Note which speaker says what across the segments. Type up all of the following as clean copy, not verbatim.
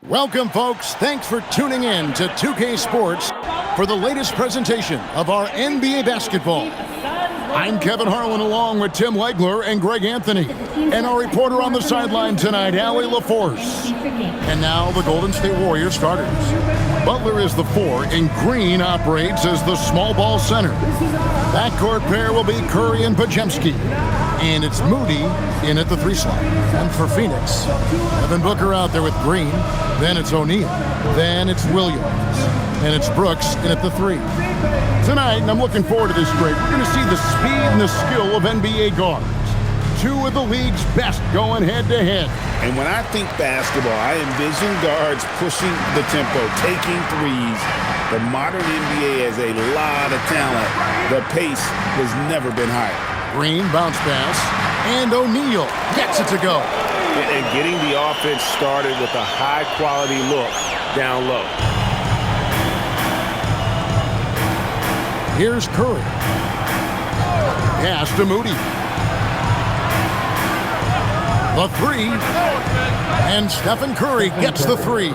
Speaker 1: Welcome, folks. Thanks for tuning in to 2K Sports for the latest presentation of our NBA basketball. I'm Kevin Harlan along with Tim Legler and Greg Anthony. And our reporter on the sideline tonight, Allie LaForce. And now the Golden State Warriors starters. Butler is the 4 and Green operates as the small ball center. Backcourt pair will be Curry and Podziemski. And it's Moody in at the 3 slot. And for Phoenix, Devin Booker out there with Green. Then it's O'Neal. Then it's Williams. And it's Brooks in at the 3. Tonight, and I'm looking forward to this break, we're going to see the speed and the skill of NBA guards. 2 of the league's best going head-to-head.
Speaker 2: And when I think basketball, I envision guards pushing the tempo, taking threes. The modern NBA has a lot of talent. The pace has never been higher.
Speaker 1: Green bounce pass, and O'Neal gets it to go.
Speaker 2: And getting the offense started with a high-quality look down low.
Speaker 1: Here's Curry. Pass to Moody. The 3. And Stephen Curry gets the 3.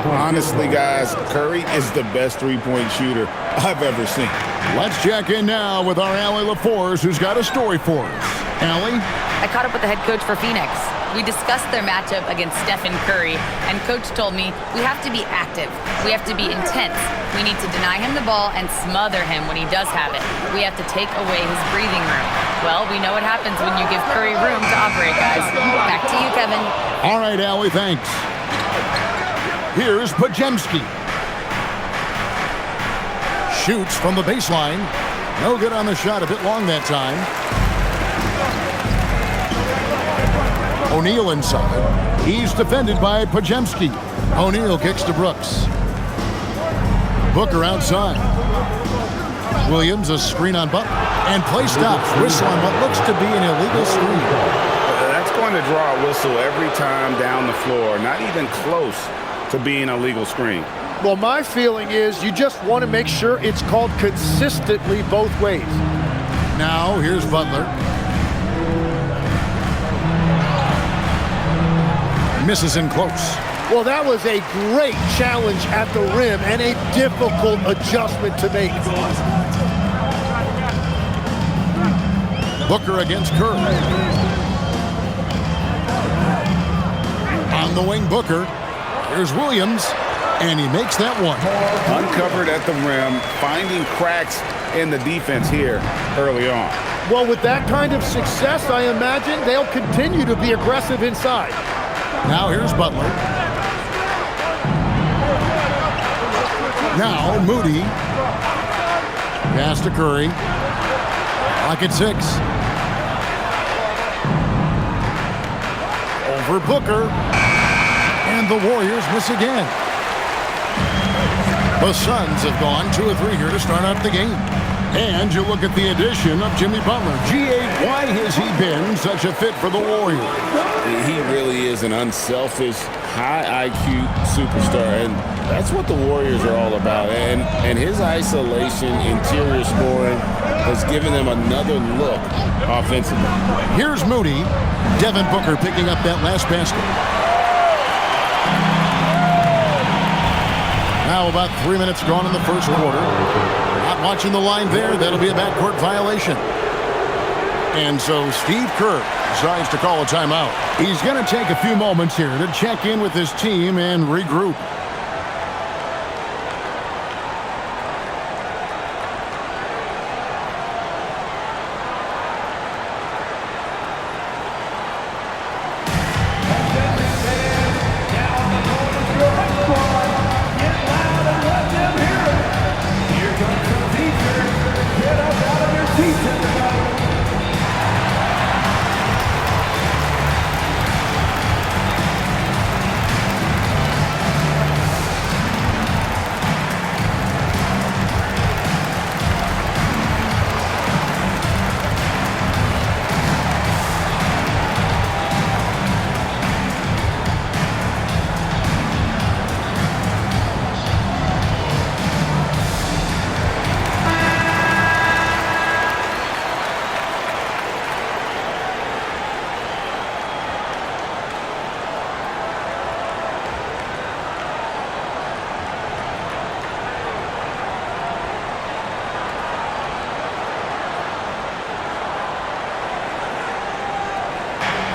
Speaker 2: Honestly, guys, Curry is the best three-point shooter I've ever seen.
Speaker 1: Let's check in now with our Allie LaForce, who's got a story for us. Allie?
Speaker 3: I caught up with the head coach for Phoenix. We discussed their matchup against Stephen Curry, and Coach told me we have to be active. We have to be intense. We need to deny him the ball and smother him when he does have it. We have to take away his breathing room. Well, we know what happens when you give Curry room to operate, guys. Back to you, Kevin.
Speaker 1: All right, Allie, thanks. Here's Podziemski. Shoots from the baseline. No good on the shot, a bit long that time. O'Neal inside. He's defended by Podziemski. O'Neal kicks to Brooks. Booker outside. Williams a screen on Butler. And play stops. Whistle on what looks to be an illegal screen.
Speaker 2: That's going to draw a whistle every time down the floor. Not even close to being a legal screen.
Speaker 4: Well, my feeling is you just want to make sure it's called consistently both ways.
Speaker 1: Now, here's Butler. Misses in close.
Speaker 4: Well, that was a great challenge at the rim and a difficult adjustment to make.
Speaker 1: Booker against Curry. On the wing, Booker. Here's Williams, and he makes that one.
Speaker 2: Uncovered at the rim, finding cracks in the defense here early on.
Speaker 4: Well, with that kind of success, I imagine they'll continue to be aggressive inside.
Speaker 1: Now here's Butler. Now Moody. Pass to Curry. Clock at 6. Over Booker. And the Warriors miss again. The Suns have gone 2 of 3 here to start out the game. And you look at the addition of Jimmy Butler. G.A., why has he been such a fit for the Warriors?
Speaker 2: He really is an unselfish, high IQ superstar, and that's what the Warriors are all about. And his isolation, interior scoring has given them another look offensively.
Speaker 1: Here's Moody. Devin Booker picking up that last basket. Now about 3 minutes gone in the first quarter. Not watching the line there. That'll be a backcourt violation. And so Steve Kerr decides to call a timeout. He's going to take a few moments here to check in with his team and regroup.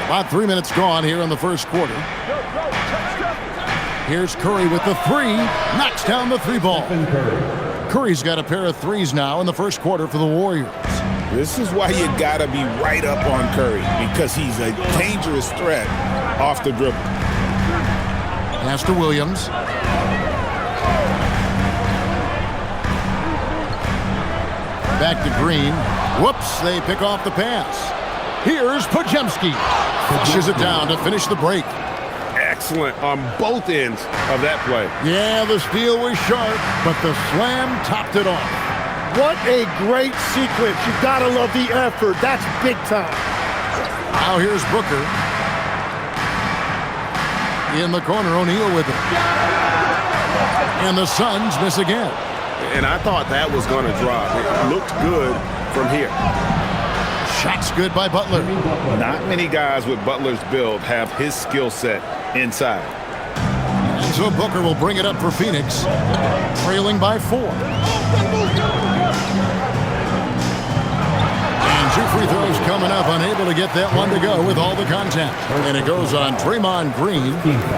Speaker 1: About 3 minutes gone here in the first quarter. Here's Curry with the three. Knocks down the three ball. Curry's got a pair of threes now in the first quarter for the Warriors.
Speaker 2: This is why you got to be right up on Curry, because he's a dangerous threat off the dribble.
Speaker 1: Pass to Williams. Back to Green. Whoops, they pick off the pass. Here's Podziemski. Pushes it down to finish the break.
Speaker 2: Excellent on both ends of that play.
Speaker 1: Yeah, the steal was sharp, but the slam topped it off.
Speaker 4: What a great sequence. You gotta love the effort. That's big time.
Speaker 1: Now here's Booker. In the corner, O'Neal with it. And the Suns miss again.
Speaker 2: And I thought that was going to drop. It looked good from here.
Speaker 1: Shots good by Butler.
Speaker 2: Not many guys with Butler's build have his skill set inside.
Speaker 1: And so Booker will bring it up for Phoenix, trailing by 4. And 2 free throws coming up, unable to get that one to go with all the contact. And it goes on Draymond Green.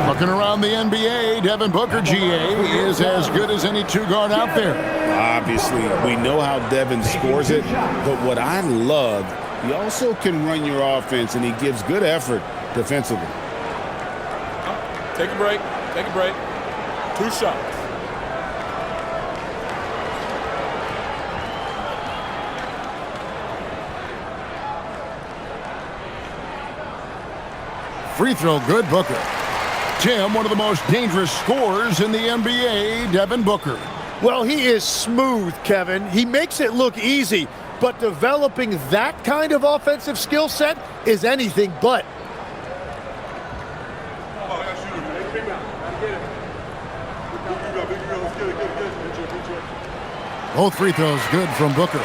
Speaker 1: Looking around the NBA, Devin Booker, GA, is as good as any two-guard out there.
Speaker 2: Obviously, we know how Devin scores it, but what I love, he also can run your offense, and he gives good effort defensively.
Speaker 5: Take a break. Take a break. 2 shots.
Speaker 1: Free throw good, Booker. Tim, one of the most dangerous scorers in the NBA, Devin Booker.
Speaker 4: Well, he is smooth, Kevin. He makes it look easy, but developing that kind of offensive skill set is anything but.
Speaker 1: Both free throws good from Booker.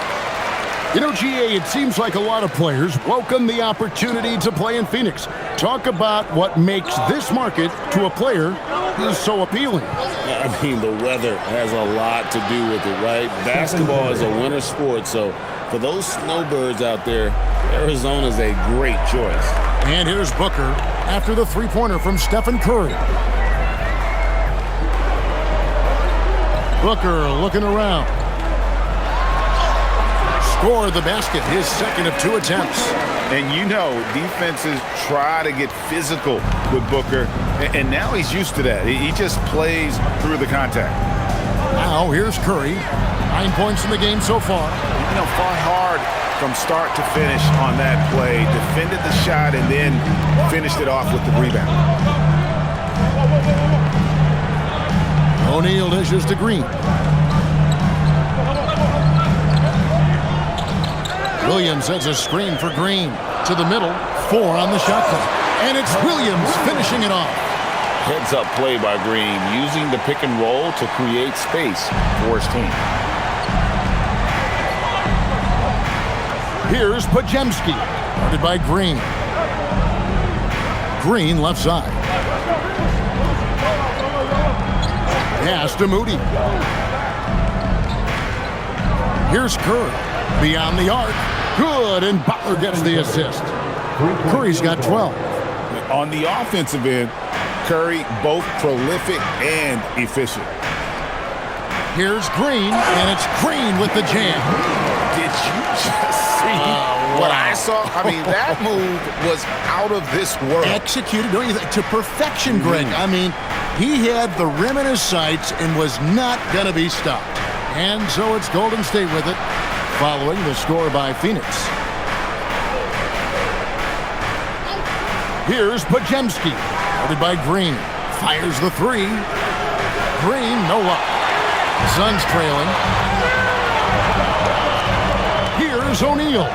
Speaker 1: You know, GA, it seems like a lot of players welcome the opportunity to play in Phoenix. Talk about what makes this market to a player is so appealing.
Speaker 2: I mean, the weather has a lot to do with it, right? Basketball is a winter sport, so for those snowbirds out there, Arizona is a great choice.
Speaker 1: And here's Booker after the three-pointer from Stephen Curry. Booker looking around. Scored the basket, his second of 2 attempts.
Speaker 6: And you know, defenses try to get physical with Booker, and now he's used to that. He just plays through the contact.
Speaker 1: Now here's Curry. 9 points in the game so far.
Speaker 6: You know, fought hard from start to finish on that play, defended the shot, and then finished it off with the rebound.
Speaker 1: O'Neal dishes to Green. Williams sets a screen for Green. To the middle, 4 on the shot clock. And it's Williams finishing it off.
Speaker 6: Heads-up play by Green, using the pick and roll to create space for his team.
Speaker 1: Here's Podziemski, guarded by Green. Green left side. Pass to Moody. Here's Curry, beyond the arc. Good, and Butler gets the assist. Curry's got 12.
Speaker 2: On the offensive end, Curry both prolific and efficient.
Speaker 1: Here's Green, and it's Green with the jam.
Speaker 2: Did you just see what I saw? I mean, that move was out of this world.
Speaker 1: Executed, don't you think, to perfection, Greg. I mean, he had the rim in his sights and was not going to be stopped. And so it's Golden State with it, following the score by Phoenix. Here's Podziemski, guarded by Green. Fires the 3. Green, no luck. Suns trailing. Here's O'Neal.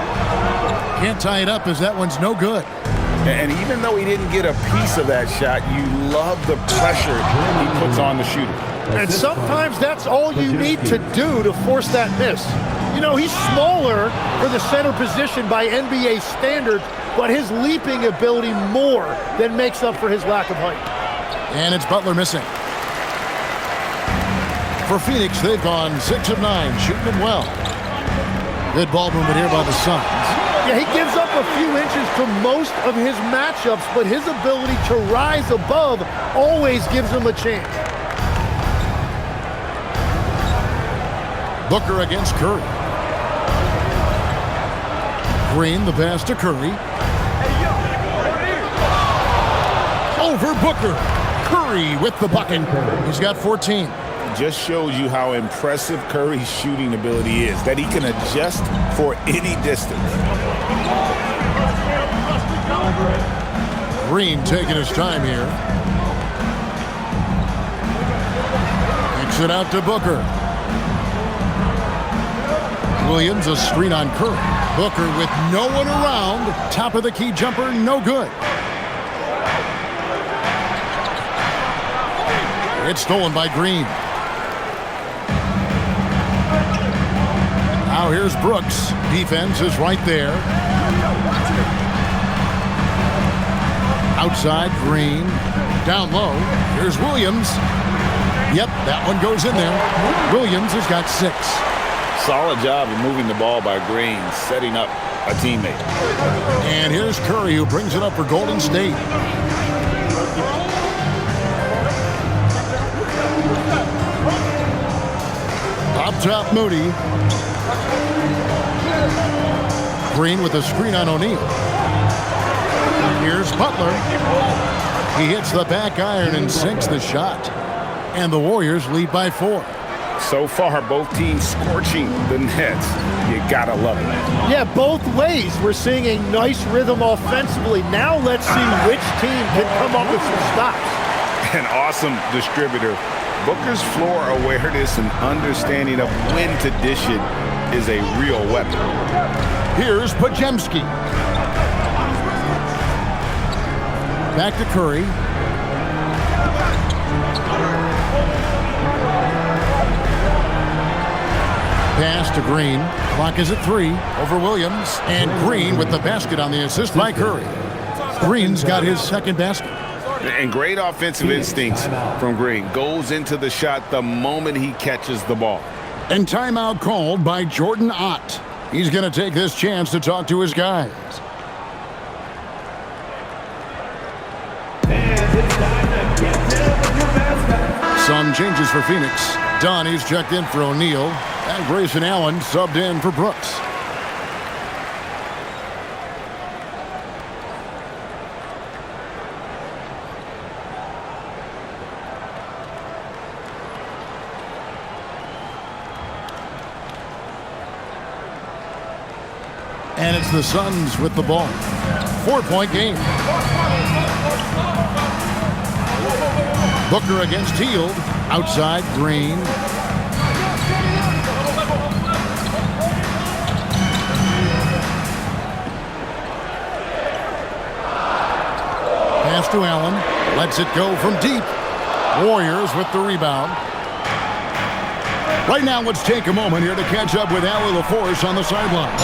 Speaker 1: Can't tie it up as that one's no good.
Speaker 2: And even though he didn't get a piece of that shot, you love the pressure he puts on the shooter.
Speaker 4: And sometimes that's all you need to do to force that miss. You know, he's smaller for the center position by NBA standards, but his leaping ability more than makes up for his lack of height.
Speaker 1: And it's Butler missing. For Phoenix, they've gone 6 of 9, shooting it well. Good ball movement here by the Suns.
Speaker 4: Yeah, he gives up a few inches to most of his matchups, but his ability to rise above always gives him a chance.
Speaker 1: Booker against Curry. Green, the pass to Curry. Over Booker. Curry with the bucket. He's got 14.
Speaker 2: Just shows you how impressive Curry's shooting ability is, that he can adjust for any distance.
Speaker 1: Green taking his time here. Kicks it out to Booker. Williams, a screen on Curry. Booker with no one around. Top of the key jumper, no good. It's stolen by Green. Now here's Brooks. Defense is right there. Outside, Green. Down low. Here's Williams. Yep, that one goes in there. Williams has got 6.
Speaker 2: Solid job of moving the ball by Green, setting up a teammate.
Speaker 1: And here's Curry, who brings it up for Golden State. Up top, Moody. Green with a screen on O'Neal. Here's Butler. He hits the back iron and sinks the shot. And the Warriors lead by 4.
Speaker 2: So far, both teams scorching the Nets. You gotta love it.
Speaker 4: Yeah, both ways. We're seeing a nice rhythm offensively. Now let's see which team can come up with some stops.
Speaker 6: An awesome distributor. Booker's floor awareness and understanding of when to dish it is a real weapon.
Speaker 1: Here's Podziemski. Back to Curry. Pass to Green. Clock is at 3 over Williams. And Green with the basket on the assist by Curry. Green's got his second basket.
Speaker 6: And great offensive instincts from Green. Goes into the shot the moment he catches the ball.
Speaker 1: And timeout called by Jordan Ott. He's going to take this chance to talk to his guys. Some changes for Phoenix. Donnie's checked in for O'Neal. And Grayson Allen subbed in for Brooks. And it's the Suns with the ball. 4-point game. Booker against Hield. Outside, Green. Pass to Allen. Lets it go from deep. Warriors with the rebound. Right now, let's take a moment here to catch up with Allie LaForce on the sideline.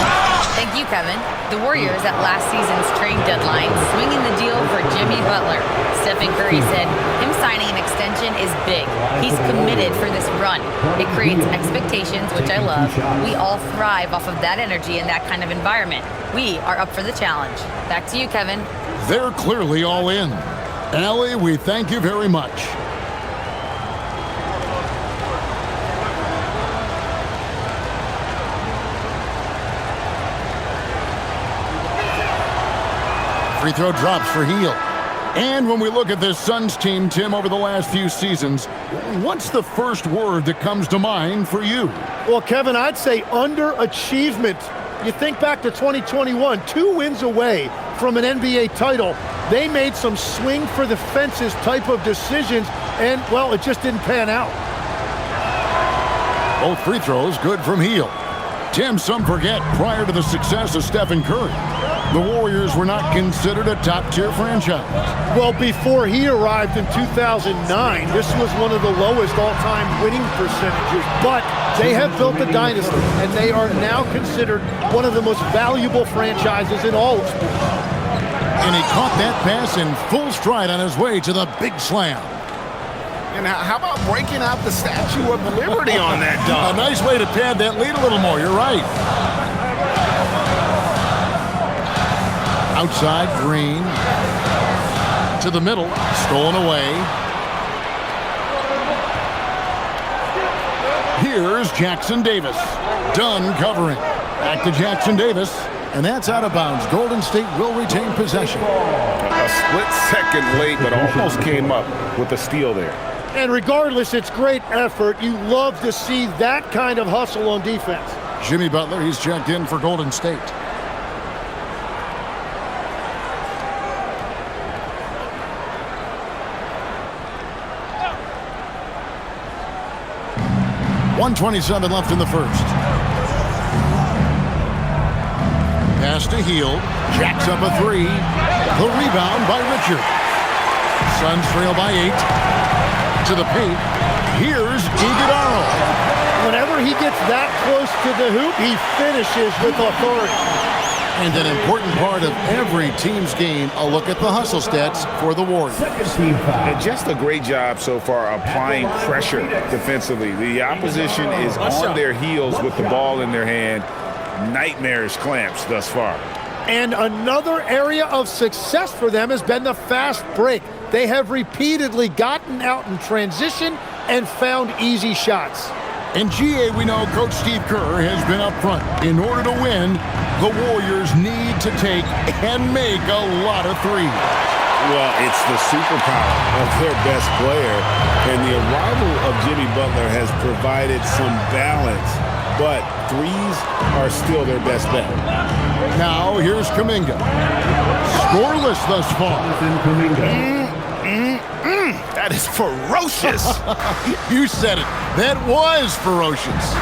Speaker 3: Thank you, Kevin. The Warriors at last season's trade deadline swinging the deal for Jimmy Butler. Stephen Curry said him signing an extension is big. He's committed for this run. It creates expectations, which I love. We all thrive off of that energy and that kind of environment. We are up for the challenge. Back to you, Kevin.
Speaker 1: They're clearly all in. Allie, we thank you very much. Free throw drops for Hield. And when we look at this Suns team, Tim, over the last few seasons, what's the first word that comes to mind for you?
Speaker 4: Well, Kevin, I'd say underachievement. You think back to 2021, 2 wins away from an NBA title. They made some swing for the fences type of decisions, and, well, it just didn't pan out.
Speaker 1: Both free throws good from Hield. Tim, some forget prior to the success of Stephen Curry, the Warriors were not considered a top-tier franchise.
Speaker 4: Well, before he arrived in 2009, this was one of the lowest all-time winning percentages, but they have built a dynasty, and they are now considered one of the most valuable franchises in all of sports.
Speaker 1: And he caught that pass in full stride on his way to the big slam.
Speaker 6: And how about breaking out the Statue of Liberty on that dunk?
Speaker 1: A nice way to pad that lead a little more, you're right. Outside, Green. To the middle, stolen away. Here's Jackson Davis. Done covering. Back to Jackson Davis. And that's out of bounds. Golden State will retain possession.
Speaker 6: A split second late, but almost came up with a steal there.
Speaker 4: And regardless, it's great effort. You love to see that kind of hustle on defense.
Speaker 1: Jimmy Butler, he's checked in for Golden State. .127 left in the first. Pass to Hield. Jacks up a three. The rebound by Richard. Suns trail by 8. To the paint. Here's Iguodala.
Speaker 4: Whenever he gets that close to the hoop, he finishes with authority.
Speaker 1: And an important part of every team's game, a look at the hustle stats for the Warriors.
Speaker 6: And just a great job so far applying pressure defensively. The opposition is on their heels with the ball in their hand. Nightmarish clamps thus far.
Speaker 4: And another area of success for them has been the fast break. They have repeatedly gotten out in transition and found easy shots.
Speaker 1: In GA, we know Coach Steve Kerr has been up front. In order to win, the Warriors need to take and make a lot of threes.
Speaker 2: Well, it's the superpower of their best player, and the arrival of Jimmy Butler has provided some balance, but threes are still their best bet.
Speaker 1: Now, here's Kuminga. Scoreless thus far.
Speaker 6: That is ferocious.
Speaker 1: You said it. That was ferocious.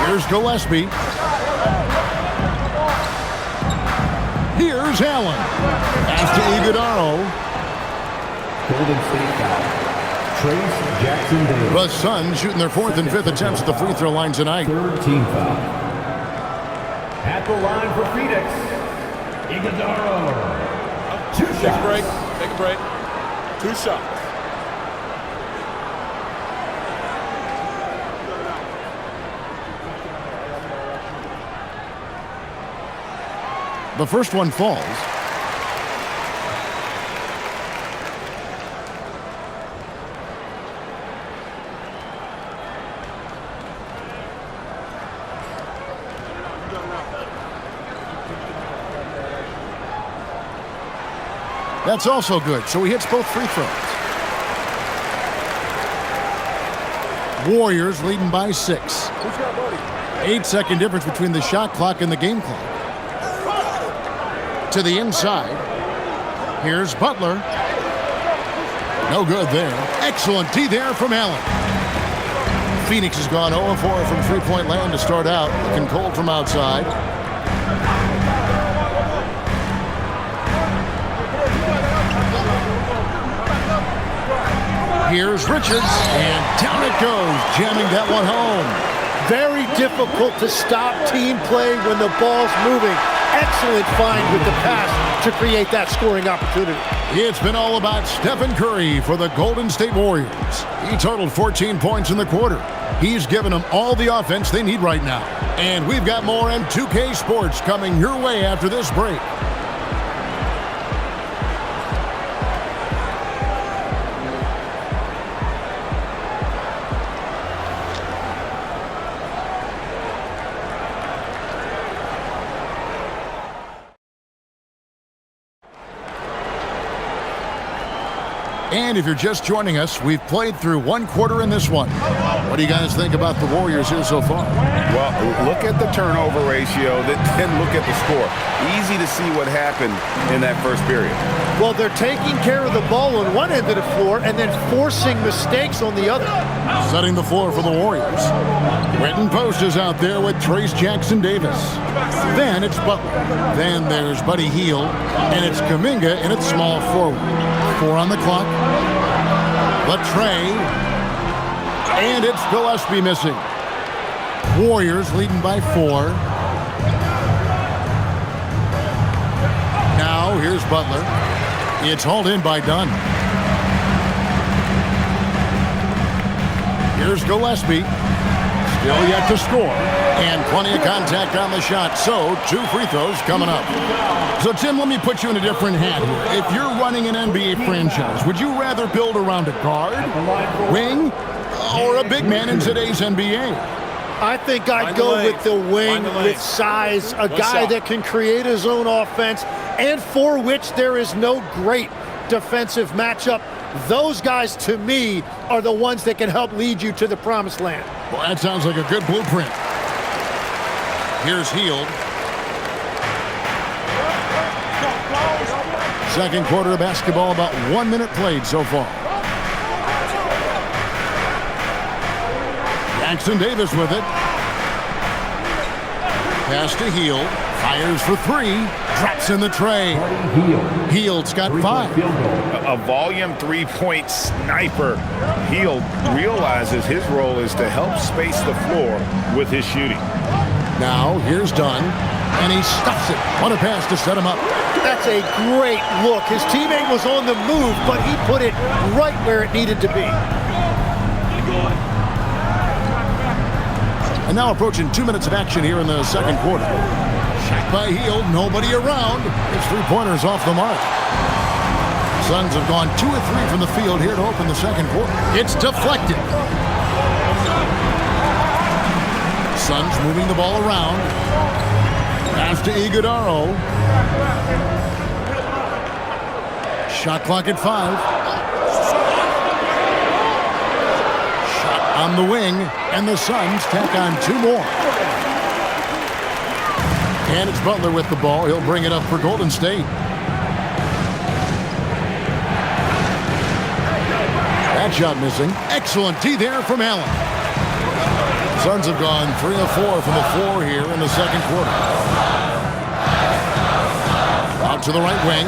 Speaker 1: Here's Gillespie. Here's Allen. Pass to Iguodala.
Speaker 7: Golden State foul. Trace Jackson Davis.
Speaker 1: The Suns shooting their 4th and 5th attempts at the free throw line tonight.
Speaker 7: Third team foul. At the line for Phoenix, Iguodala. Two shots.
Speaker 5: Take a break. Take a break. 2 shots.
Speaker 1: The first one falls. That's also good, so he hits both free throws. Warriors leading by 6. 8-second difference between the shot clock and the game clock. To the inside. Here's Butler. No good there. Excellent D there from Allen. Phoenix has gone 0-4 from three-point land to start out. Looking cold from outside. Here's Richards, and down it goes, jamming that one home.
Speaker 4: Very difficult to stop team play when the ball's moving. Excellent find with the pass to create that scoring opportunity.
Speaker 1: It's been all about Stephen Curry for the Golden State Warriors. He totaled 14 points in the quarter. He's given them all the offense they need right now. And we've got more on 2K Sports coming your way after this break. And if you're just joining us, we've played through 1 quarter in this one. What do you guys think about the Warriors here so far?
Speaker 6: Well, look at the turnover ratio, then look at the score. Easy to see what happened in that first period.
Speaker 4: Well, they're taking care of the ball on one end of the floor and then forcing mistakes on the other.
Speaker 1: Setting the floor for the Warriors. Quentin Post is out there with Trace Jackson Davis. Then it's Butler. Then there's Buddy Hield. And it's Kuminga in its small forward. 4 on the clock. Latray. And it's Gillespie missing. Warriors leading by 4. Now here's Butler. It's hauled in by Dunn. Here's Gillespie. Still yet to score. And plenty of contact on the shot, so 2 free throws coming up. So, Tim, let me put you in a different hat here. If you're running an NBA franchise, would you rather build around a guard, wing, or a big man in today's NBA?
Speaker 4: I think I'd go with the wing with size, a guy that can create his own offense, and for which there is no great defensive matchup. Those guys, to me, are the ones that can help lead you to the promised land.
Speaker 1: Well, that sounds like a good blueprint. Here's Hield. Second quarter of basketball, about 1 minute played so far. Jackson Davis with it. Pass to Hield. Fires for 3. Drops in the tray. Hield's got 5.
Speaker 6: A volume three-point sniper. Hield realizes his role is to help space the floor with his shooting.
Speaker 1: Now, here's Dunn. And he stuffs it. What a pass to set him up.
Speaker 4: That's a great look. His teammate was on the move, but he put it right where it needed to be.
Speaker 1: And now approaching 2 minutes of action here in the second quarter. Shot by Hield, nobody around. His 3-pointer's off the mark. Suns have gone 2 of 3 from the field here to open the second quarter. It's deflected. Suns moving the ball around. Pass to Iguodala. Shot clock at 5. On the wing, and the Suns tack on 2 more. And it's Butler with the ball. He'll bring it up for Golden State. That shot missing. Excellent D there from Allen. Suns have gone 3 of 4 from the floor here in the second quarter. Out to the right wing.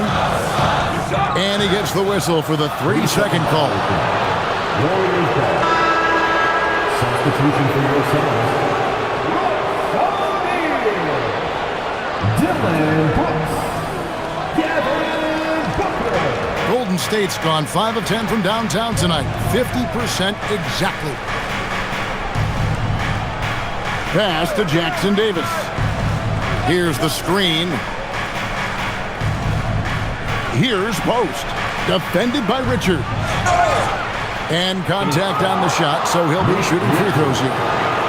Speaker 1: And he gets the whistle for the 3-second call.
Speaker 7: Substitution for your Suns. Dylan Brooks. Kevin Booker.
Speaker 1: Golden State's gone 5 of 10 from downtown tonight. 50% exactly. Pass to Jackson Davis. Here's the screen. Here's post. Defended by Richard. And contact on the shot, so he'll be shooting free throws here.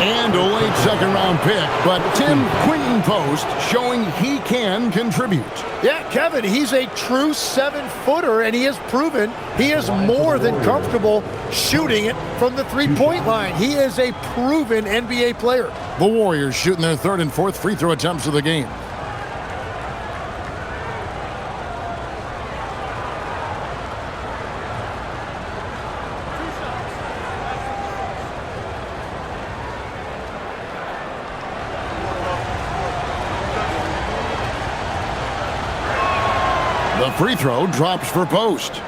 Speaker 1: And a late second-round pick, but Tim, Quentin Post showing he can contribute.
Speaker 4: Yeah, Kevin, he's a true 7-footer, and he has proven he is more than comfortable shooting it from the 3-point line. He is a proven NBA player.
Speaker 1: The Warriors shooting their 3rd and 4th free throw attempts of the game. The free throw drops for Post.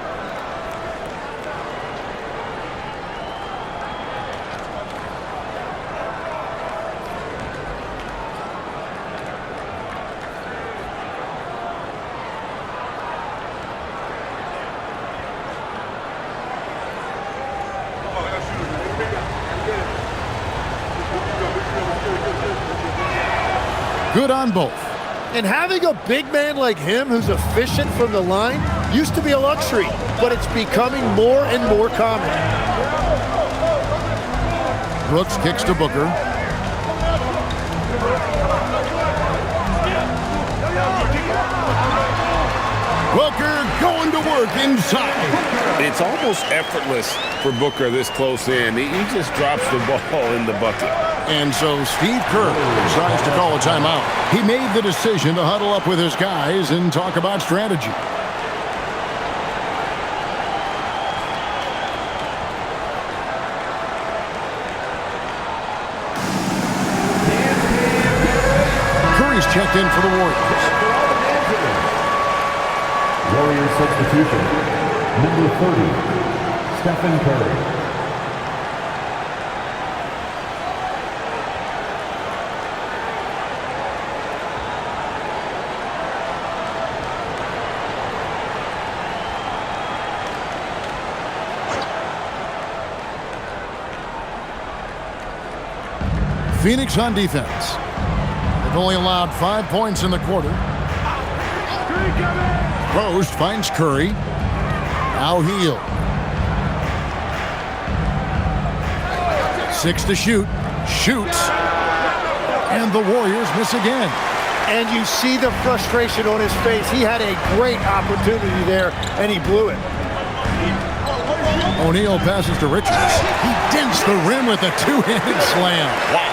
Speaker 1: Good on both.
Speaker 4: And having a big man like him who's efficient from the line used to be a luxury, but it's becoming more and more common.
Speaker 1: Brooks kicks to Booker. Booker going to work inside.
Speaker 2: It's almost effortless for Booker this close in. He just drops the ball in the bucket.
Speaker 1: And so Steve Kerr decides to call a timeout. He made the decision to huddle up with his guys and talk about strategy. Curry's checked in for the Warriors.
Speaker 7: Warriors substitution. Number 30, Stephen Curry.
Speaker 1: Phoenix on defense. They've only allowed 5 points in the quarter. Post finds Curry. Now Hield. 6 to shoot. Shoots. And the Warriors miss again.
Speaker 4: And you see the frustration on his face. He had a great opportunity there, and he blew it.
Speaker 1: O'Neal passes to Richards. He dents the rim with a two-handed slam.
Speaker 6: Wow.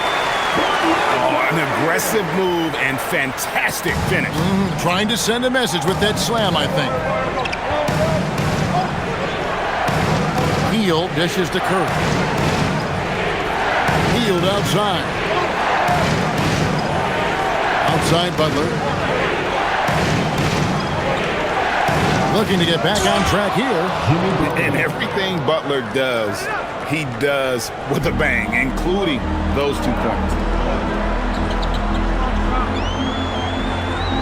Speaker 6: Oh, an aggressive move and fantastic finish.
Speaker 1: Trying to send a message with that slam, I think. Hield dishes to Curry. Hield outside. Outside Butler. Looking to get back on track here.
Speaker 6: And everything Butler does, he does with a bang, including those 2 points.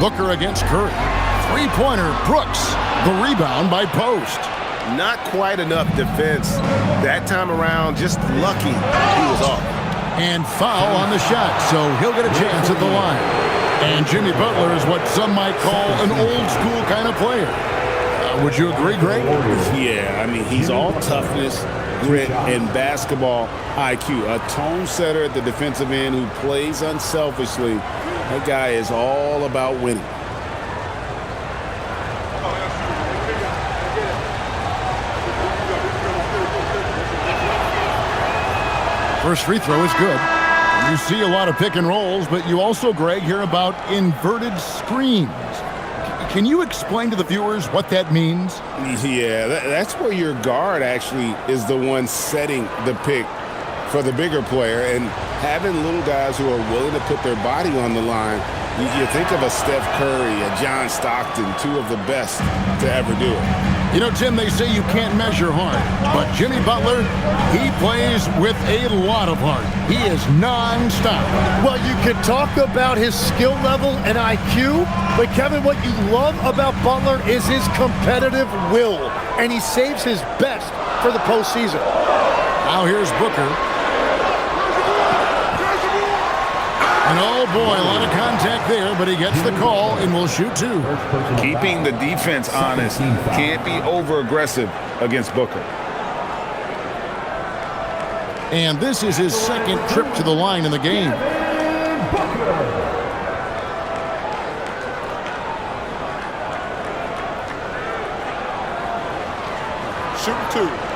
Speaker 1: Booker against Curry. Three-pointer, Brooks. The rebound by Post.
Speaker 2: Not quite enough defense that time around. Just lucky he was off.
Speaker 1: And foul on the shot, so he'll get a chance at the line. And Jimmy Butler is what some might call an old-school kind of player. Would you agree, Greg?
Speaker 2: Yeah, I mean, he's all toughness, grit, and basketball IQ. A tone setter at the defensive end who plays unselfishly. That guy is all about winning.
Speaker 1: First free throw is good. You see a lot of pick and rolls, but you also, Greg, hear about inverted screens. Can you explain to the viewers what that means?
Speaker 2: Yeah, that's where your guard actually is the one setting the pick for the bigger player, and having little guys who are willing to put their body on the line. You think of a Steph Curry, a John Stockton, two of the best to ever do it.
Speaker 1: You know, Tim, they say you can't measure heart, but Jimmy Butler, he plays with a lot of heart. He is non-stop.
Speaker 4: Well, you can talk about his skill level and IQ, but Kevin, what you love about Butler is his competitive will, and he saves his best for the postseason.
Speaker 1: Now here's Booker. And oh boy, a lot of contact there, but he gets the call and will shoot two.
Speaker 6: Keeping the defense honest. Can't be over-aggressive against Booker.
Speaker 1: And this is his second trip to the line in the game.
Speaker 5: Shoot two.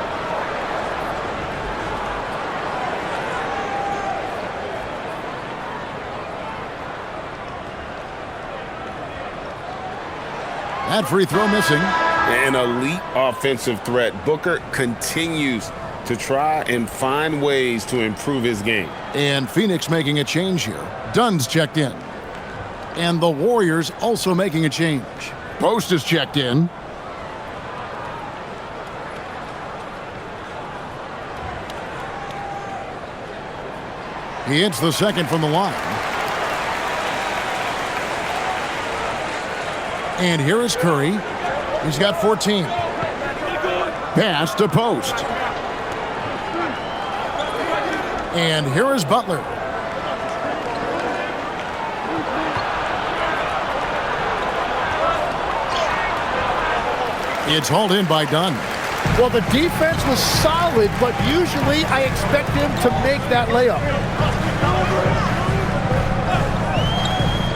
Speaker 1: That free throw missing.
Speaker 2: An elite offensive threat. Booker continues to try and find ways to improve his game.
Speaker 1: And Phoenix making a change here. Dunn's checked in. And the Warriors also making a change. Post is checked in. He hits the second from the line. And here is Curry. He's got 14. Pass to Post. And here is Butler. It's hauled in by Dunn.
Speaker 4: Well, the defense was solid, but usually I expect him to make that layup.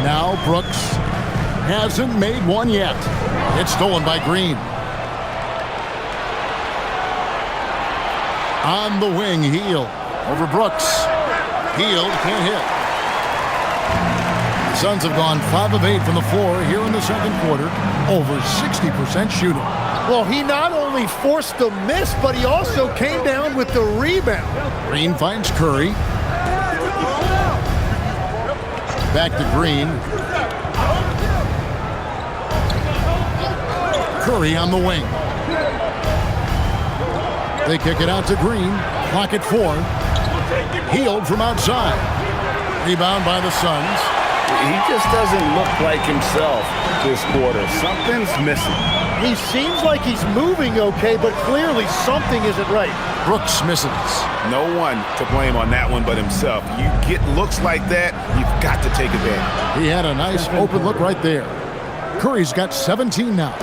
Speaker 1: Now Brooks hasn't made one yet. It's stolen by Green. On the wing, Hield over Brooks. Hield can't hit. The Suns have gone 5 of 8 from the floor here in the second quarter. Over 60% shooting.
Speaker 4: Well, he not only forced the miss, but he also came down with the rebound.
Speaker 1: Green finds Curry. Back to Green. Curry on the wing. They kick it out to Green. Clock at 4. Hield from outside. Rebound by the Suns.
Speaker 2: He just doesn't look like himself this quarter. Something's missing.
Speaker 4: He seems like he's moving okay, but clearly something isn't right.
Speaker 1: Brooks misses.
Speaker 6: No one to blame on that one but himself. You get looks like that, you've got to take advantage.
Speaker 1: He had a nice open look right there. Curry's got 17 now.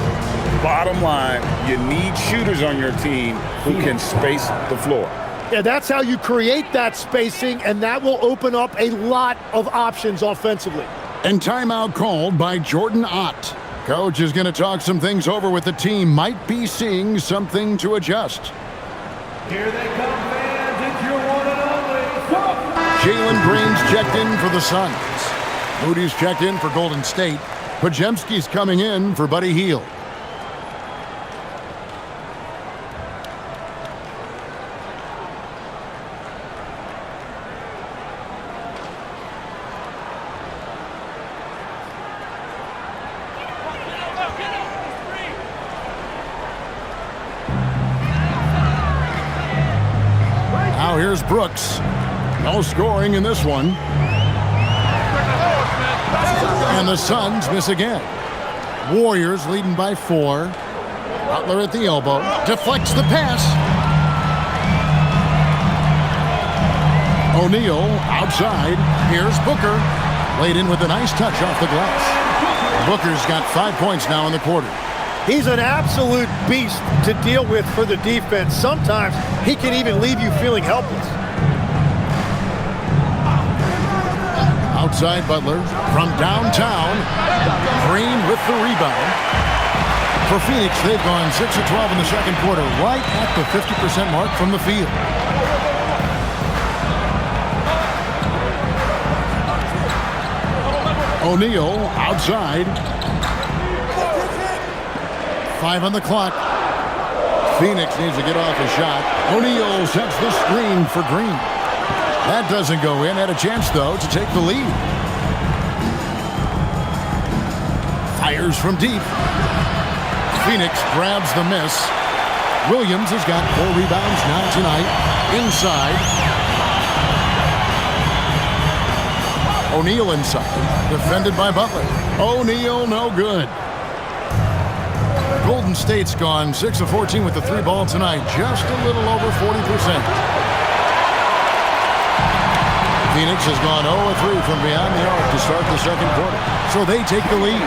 Speaker 6: Bottom line, you need shooters on your team who can space the floor.
Speaker 4: Yeah, that's how you create that spacing, and that will open up a lot of options offensively.
Speaker 1: And timeout called by Jordan Ott. Coach is going to talk some things over with the team. Might be seeing something to adjust.
Speaker 7: Here they come, fans. It's your one and only.
Speaker 1: Jalen Green's checked in for the Suns. Moody's checked in for Golden State. Podziemski's coming in for Buddy Hield. Now here's Brooks. No scoring in this one. And the Suns miss again. Warriors leading by 4. Butler at the elbow. Deflects the pass. O'Neal outside. Here's Booker. Laid in with a nice touch off the glass. Booker's got 5 points now in the quarter.
Speaker 4: He's an absolute beast to deal with for the defense. Sometimes he can even leave you feeling helpless.
Speaker 1: Outside Butler from downtown. Green with the rebound. For Phoenix, they've gone 6 of 12 in the second quarter, right at the 50% mark from the field. O'Neal outside. 5 on the clock. Phoenix needs to get off a shot. O'Neal sets the screen for Green. That doesn't go in. Had a chance, though, to take the lead. Fires from deep. Phoenix grabs the miss. Williams has got 4 rebounds now tonight. Inside. O'Neal inside. Defended by Butler. O'Neal no good. Golden State's gone 6 of 14 with the 3 ball tonight. Just a little over 40%. Phoenix has gone 0 of 3 from beyond the arc to start the second quarter. So they take the lead.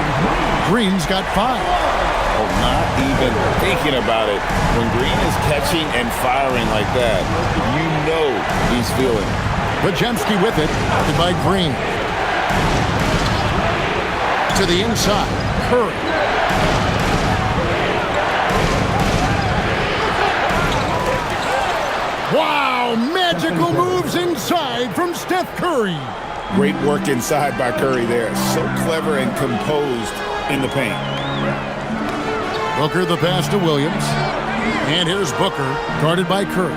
Speaker 1: Green's got 5.
Speaker 2: Oh, not even thinking about it. When Green is catching and firing like that, you know he's feeling it.
Speaker 1: Podziemski with it. By Green. To the inside. Curry. Wow, magical moves inside from Steph Curry.
Speaker 6: Great work inside by Curry there. So clever and composed in the paint.
Speaker 1: Booker the pass to Williams. And here's Booker, guarded by Curry.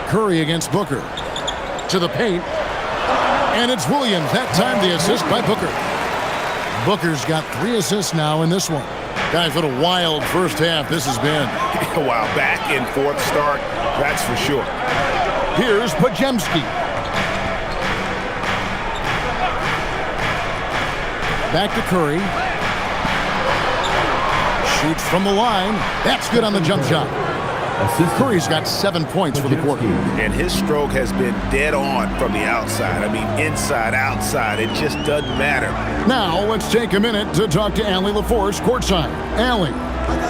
Speaker 1: Curry against Booker. To the paint. And it's Williams. That time the assist by Booker. Booker's got 3 assists now in this one. Guys, what a wild first half this has been.
Speaker 6: Wow, back and forth start, that's for sure.
Speaker 1: Here's Podziemski. Back to Curry. Shoots from the line. That's good on the jump shot. Curry's got 7 points for the quarter.
Speaker 6: And his stroke has been dead on from the outside. I mean, inside, outside, it just doesn't matter.
Speaker 1: Now, let's take a minute to talk to Allie LaForce courtside. Allie.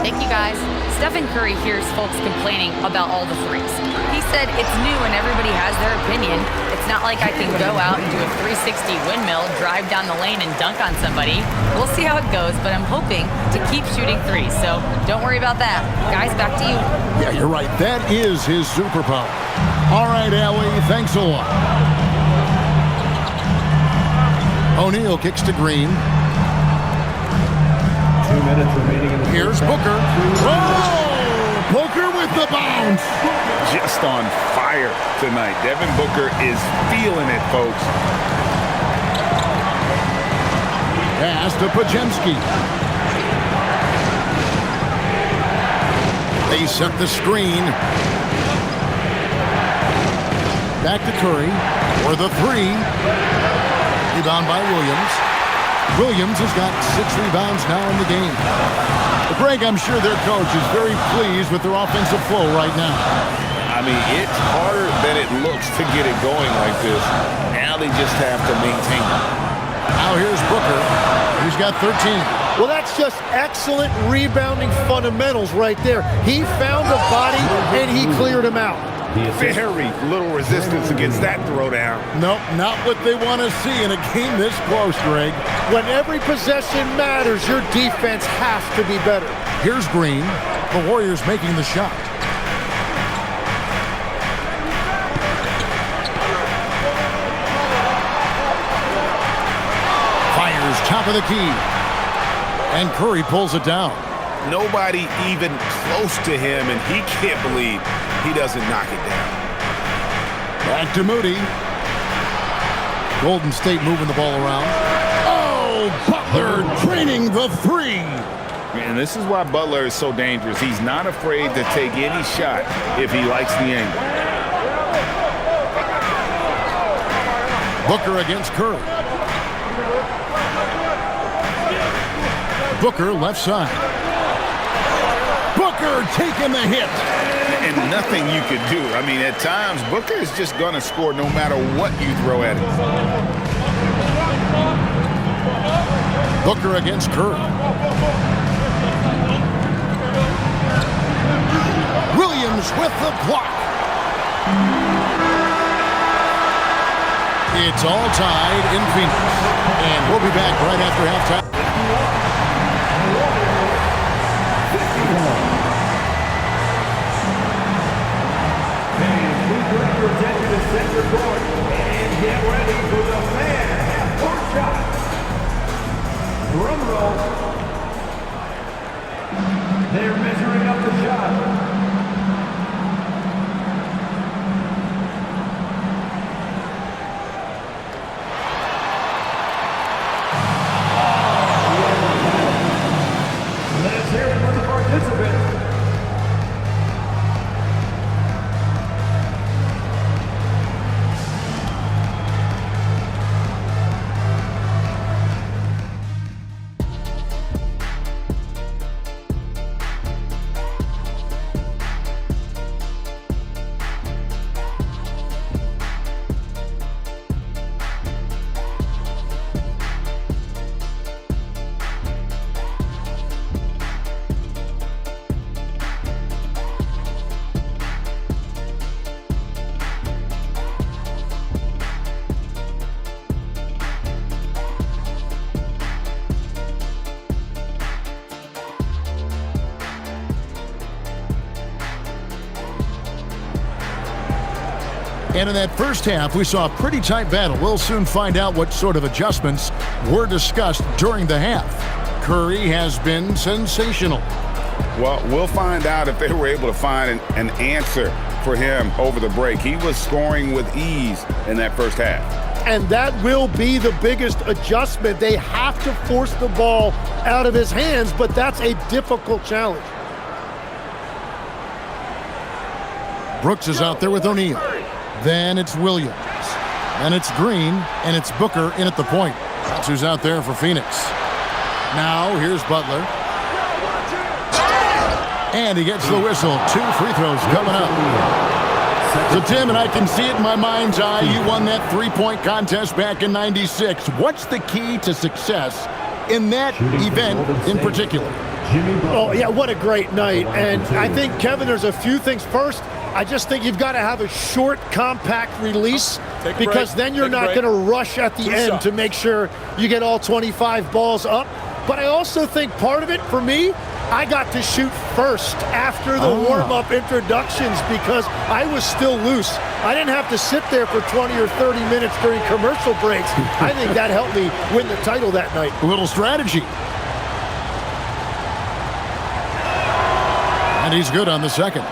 Speaker 3: Thank you, guys. Stephen Curry hears folks complaining about all the threes. He said it's new and everybody has their opinion. It's not like I can go out and do a 360 windmill, drive down the lane and dunk on somebody. We'll see how it goes, but I'm hoping to keep shooting threes, so don't worry about that. Guys, back to you.
Speaker 1: Yeah, you're right. That is his superpower. All right, Allie, thanks a lot. O'Neal kicks to Green.
Speaker 7: 2 minutes remaining in the
Speaker 1: Here's Booker. Oh! Booker with the bounce.
Speaker 6: Just on fire tonight. Devin Booker is feeling it, folks.
Speaker 1: Pass to Podziemski. They set the screen. Back to Curry for the 3. Rebound by Williams. Williams has got 6 rebounds now in the game. Greg, I'm sure their coach is very pleased with their offensive flow right now.
Speaker 6: I mean, it's harder than it looks to get it going like this. Now they just have to maintain it.
Speaker 1: Now here's Booker. He's got 13.
Speaker 4: Well, that's just excellent rebounding fundamentals right there. He found a body, and he cleared him out.
Speaker 6: Very little resistance against that throwdown.
Speaker 1: Nope, not what they want to see in a game this close, Greg.
Speaker 4: When every possession matters, your defense has to be better.
Speaker 1: Here's Green. The Warriors making the shot. Fires top of the key. And Curry pulls it down.
Speaker 6: Nobody even close to him, and he can't believe he doesn't knock it down.
Speaker 1: Back to Moody. Golden State moving the ball around. Oh, Butler draining the 3.
Speaker 6: And this is why Butler is so dangerous. He's not afraid to take any shot if he likes the angle.
Speaker 1: Booker against Curry. Booker left side. Booker taking the hit.
Speaker 6: And nothing you could do. I mean, at times, Booker is just going to score no matter what you throw at him.
Speaker 1: Booker against Curry. Williams with the block. It's all tied in Phoenix. And we'll be back right after halftime.
Speaker 7: Protect the center court and get ready for the fan half-court shot. Drum roll. They're measuring up the shot. Let's hear it for the participants.
Speaker 1: And in that first half, we saw a pretty tight battle. We'll soon find out what sort of adjustments were discussed during the half. Curry has been sensational.
Speaker 6: Well, we'll find out if they were able to find an answer for him over the break. He was scoring with ease in that first half.
Speaker 4: And that will be the biggest adjustment. They have to force the ball out of his hands, but that's a difficult challenge.
Speaker 1: Brooks is out there with O'Neal. Then it's Williams. Then it's Green, and it's Booker in at the point. That's who's out there for Phoenix. Now here's Butler. And he gets the whistle. 2 free throws coming up. So, Tim, and I can see it in my mind's eye, you won that three-point contest back in '96. What's the key to success in that event in particular?
Speaker 4: Oh, yeah, what a great night. And I think, Kevin, there's a few things. First, I just think you've got to have a short, compact release because then you're not going to rush at the end to make sure you get all 25 balls up. But I also think part of it, for me, I got to shoot first after the warm-up introductions because I was still loose. I didn't have to sit there for 20 or 30 minutes during commercial breaks. I think that helped me win the title that night.
Speaker 1: A little strategy. And he's good on the second.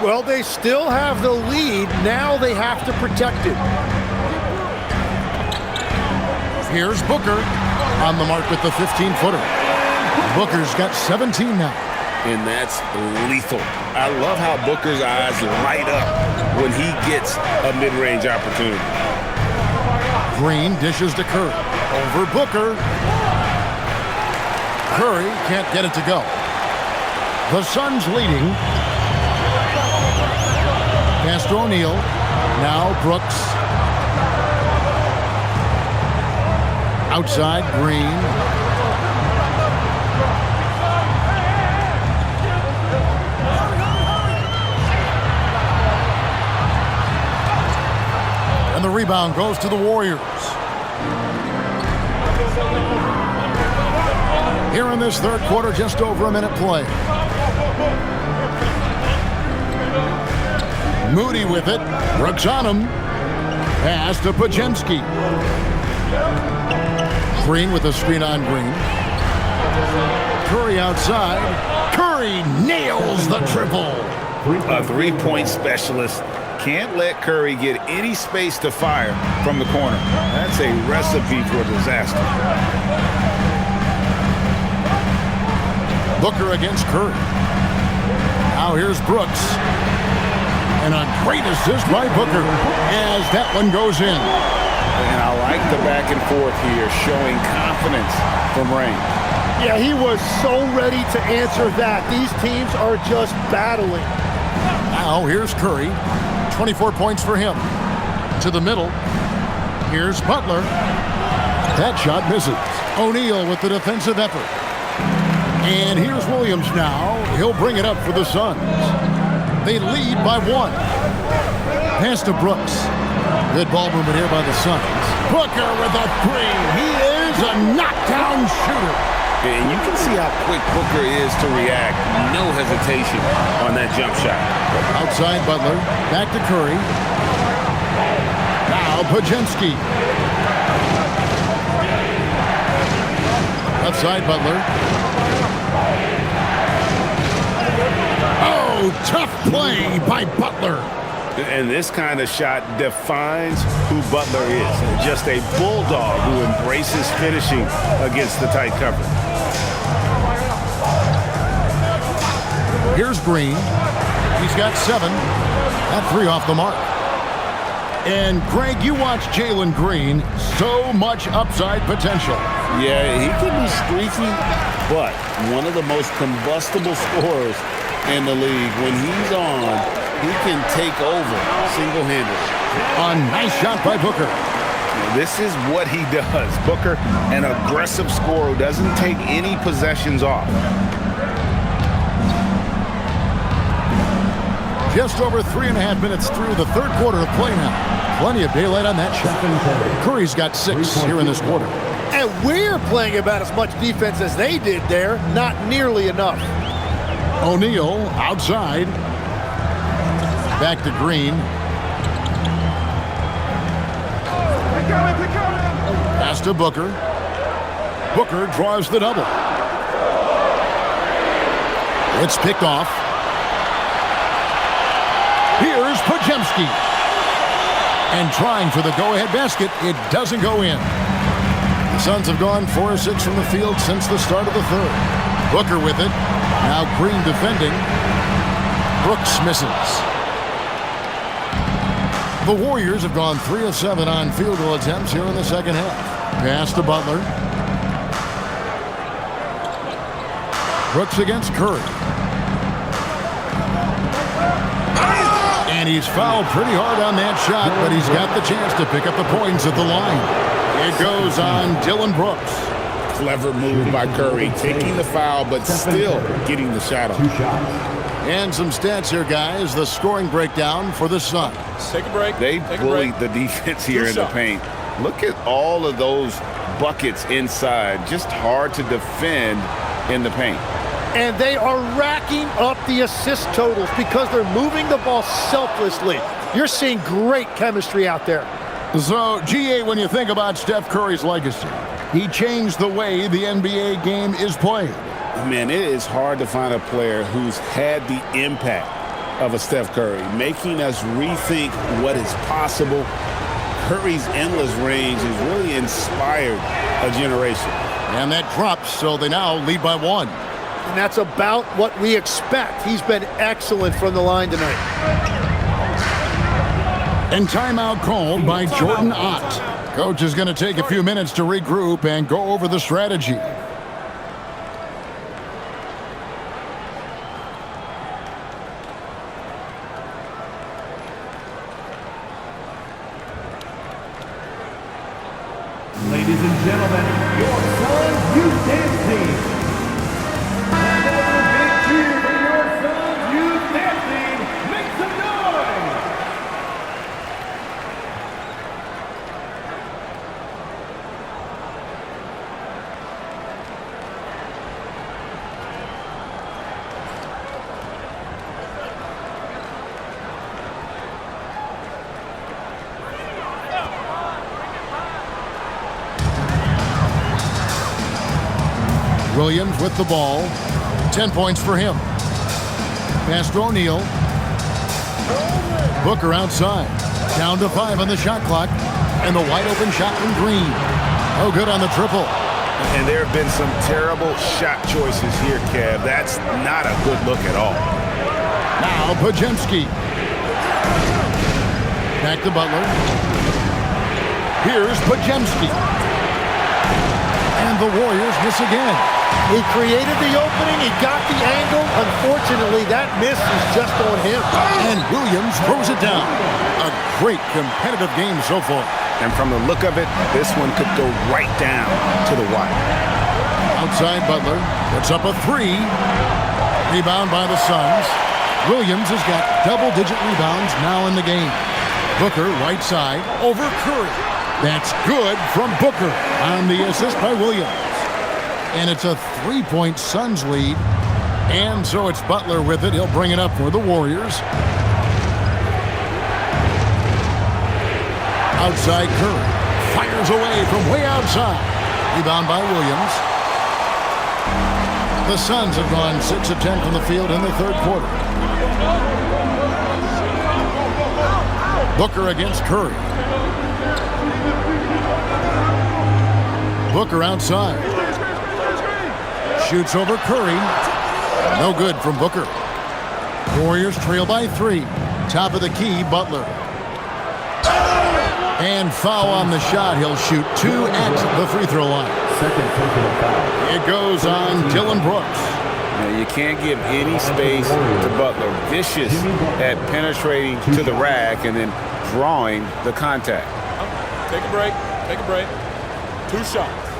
Speaker 4: Well, they still have the lead. Now they have to protect it.
Speaker 1: Here's Booker on the mark with the 15-footer. Booker's got 17 now.
Speaker 2: And that's lethal. I love how Booker's eyes light up when he gets a mid-range opportunity.
Speaker 1: Green dishes to Curry. Over Booker. Curry can't get it to go. The Suns leading. Pass to O'Neal. Now Brooks. Outside, Green. And the rebound goes to the Warriors. Here in this third quarter, just over a minute play. Moody with it. Brooks on him. Pass to Pajemski. Green with a screen on Green. Curry outside. Curry nails the triple.
Speaker 6: A three-point specialist can't let Curry get any space to fire from the corner. That's a recipe for disaster.
Speaker 1: Booker against Curry. Now here's Brooks. And a great assist by Booker as that one goes in.
Speaker 6: And I like the back and forth here, showing confidence from Rain.
Speaker 4: Yeah, he was so ready to answer that. These teams are just battling.
Speaker 1: Now here's Curry. 24 points for him. To the middle. Here's Butler. That shot misses. O'Neal with the defensive effort. And here's Williams now. He'll bring it up for the Suns. They lead by 1. Pass to Brooks. Good ball movement here by the Suns. Booker with a three. He is a knockdown shooter.
Speaker 2: And you can see how quick Booker is to react. No hesitation on that jump shot.
Speaker 1: Outside Butler. Back to Curry. Now Pajemski. Outside Butler. Oh, tough play by Butler.
Speaker 6: And this kind of shot defines who Butler is. Just a bulldog who embraces finishing against the tight cover.
Speaker 1: Here's Green. He's got 7. That 3 off the mark. And Greg, you watch Jalen Green. So much upside potential.
Speaker 2: Yeah, he can be streaky, but one of the most combustible scorers in the league. When he's on, he can take over single-handedly.
Speaker 1: A nice shot by Booker.
Speaker 6: This is what he does. Booker, an aggressive scorer who doesn't take any possessions off.
Speaker 1: Just over 3.5 minutes through the third quarter of play now. Plenty of daylight on that shot. Curry's got 6 here in this quarter.
Speaker 4: And we're playing about as much defense as they did there. Not nearly enough.
Speaker 1: O'Neal outside. Back to Green. Pass to Booker. Booker draws the double. It's picked off. Here's Pajemski. And trying for the go-ahead basket, it doesn't go in. The Suns have gone 4 of 6 from the field since the start of the third. Booker with it. Now Green defending. Brooks misses. The Warriors have gone 3 of 7 on field goal attempts here in the second half. Pass to Butler. Brooks against Curry. And he's fouled pretty hard on that shot, but he's got the chance to pick up the points at the line. It goes on Dylan Brooks.
Speaker 2: Clever move by Curry, taking the foul, but still getting the shot off.
Speaker 1: And some stats here, guys. The scoring breakdown for the Suns.
Speaker 5: Take a break.
Speaker 6: They bullied the defense here in the paint. Look at all of those buckets inside. Just hard to defend in the paint.
Speaker 4: And they are racking up the assist totals because they're moving the ball selflessly. You're seeing great chemistry out there.
Speaker 1: So, GA, when you think about Steph Curry's legacy, he changed the way the NBA game is played.
Speaker 2: Man, it is hard to find a player who's had the impact of a Steph Curry, making us rethink what is possible. Curry's endless range has really inspired a generation.
Speaker 1: And that drops, so they now lead by 1.
Speaker 4: And that's about what we expect. He's been excellent from the line tonight.
Speaker 1: And timeout called by Jordan Ott. Coach is going to take a few minutes to regroup and go over the strategy.
Speaker 7: Ladies and gentlemen, your son's youth dance team. Another big cheer for your son's youth dance team. Make some noise!
Speaker 1: Williams with the ball. 10 points for him. Pass to O'Neal. Booker outside. Down to 5 on the shot clock. And the wide open shot from Green. Oh, good on the triple.
Speaker 6: And there have been some terrible shot choices here, Kev. That's not a good look at all.
Speaker 1: Now Podziemski. Back to Butler. Here's Podziemski. And the Warriors miss again.
Speaker 4: He created the opening. He got the angle. Unfortunately, that miss is just on him.
Speaker 1: And Williams throws it down. A great competitive game so far.
Speaker 6: And from the look of it, this one could go right down to the wire.
Speaker 1: Outside Butler. Puts up a 3. Rebound by the Suns. Williams has got double-digit rebounds now in the game. Booker right side over Curry. That's good from Booker on the assist by Williams. And it's a 3-point Suns lead. And so it's Butler with it. He'll bring it up for the Warriors. Outside Curry. Fires away from way outside. Rebound by Williams. The Suns have gone 6 of 10 from the field in the third quarter. Booker against Curry. Booker outside. Shoots over Curry. No good from Booker. Warriors trail by 3. Top of the key, Butler. And foul on the shot. He'll shoot 2 at the free throw line.
Speaker 7: Second personal foul.
Speaker 1: It goes on Dillon Brooks.
Speaker 6: Now, you can't give any space to Butler. Vicious at penetrating to the rack and then drawing the contact.
Speaker 5: Take a break. Take a break. 2 shots.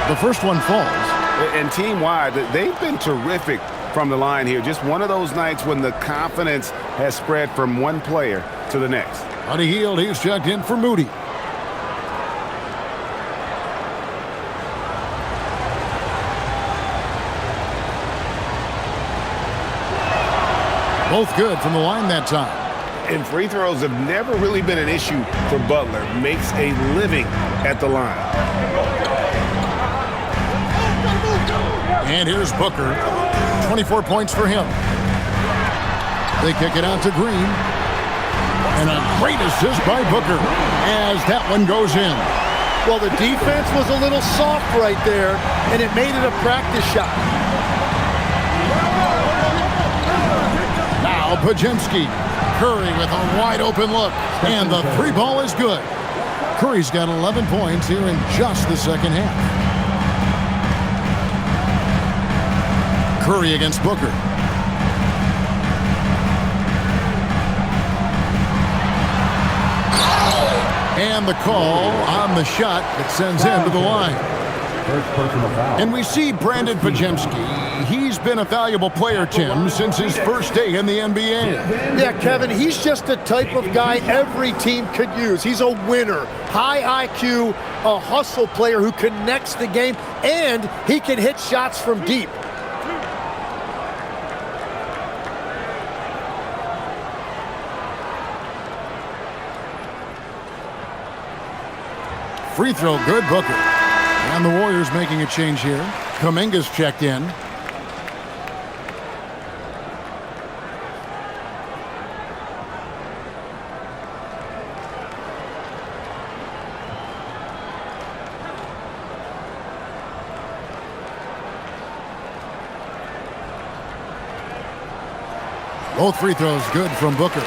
Speaker 1: The first one falls.
Speaker 6: And team-wide, they've been terrific from the line here. Just one of those nights when the confidence has spread from one player to the next.
Speaker 1: Buddy Hield, he's checked in for Moody. Both good from the line that time.
Speaker 6: And free throws have never really been an issue for Butler. Makes a living at the line.
Speaker 1: And here's Booker. 24 points for him. They kick it out to Green. And a great assist by Booker as that one goes in.
Speaker 4: Well, the defense was a little soft right there, and it made it a practice shot.
Speaker 1: Now Podziemski. Curry with a wide open look. And the 3 ball is good. Curry's got 11 points here in just the second half. Curry against Booker. And the call on the shot that sends him to the line.
Speaker 7: First personal foul.
Speaker 1: And we see Brandon Podziemski. He's been a valuable player, Tim, since his first day in the NBA.
Speaker 4: Yeah, Kevin, he's just the type of guy every team could use. He's a winner, high IQ, a hustle player who connects the game, and he can hit shots from deep.
Speaker 1: Free throw, good, Booker. And the Warriors making a change here. Kuminga's checked in. Both free throws good from Booker.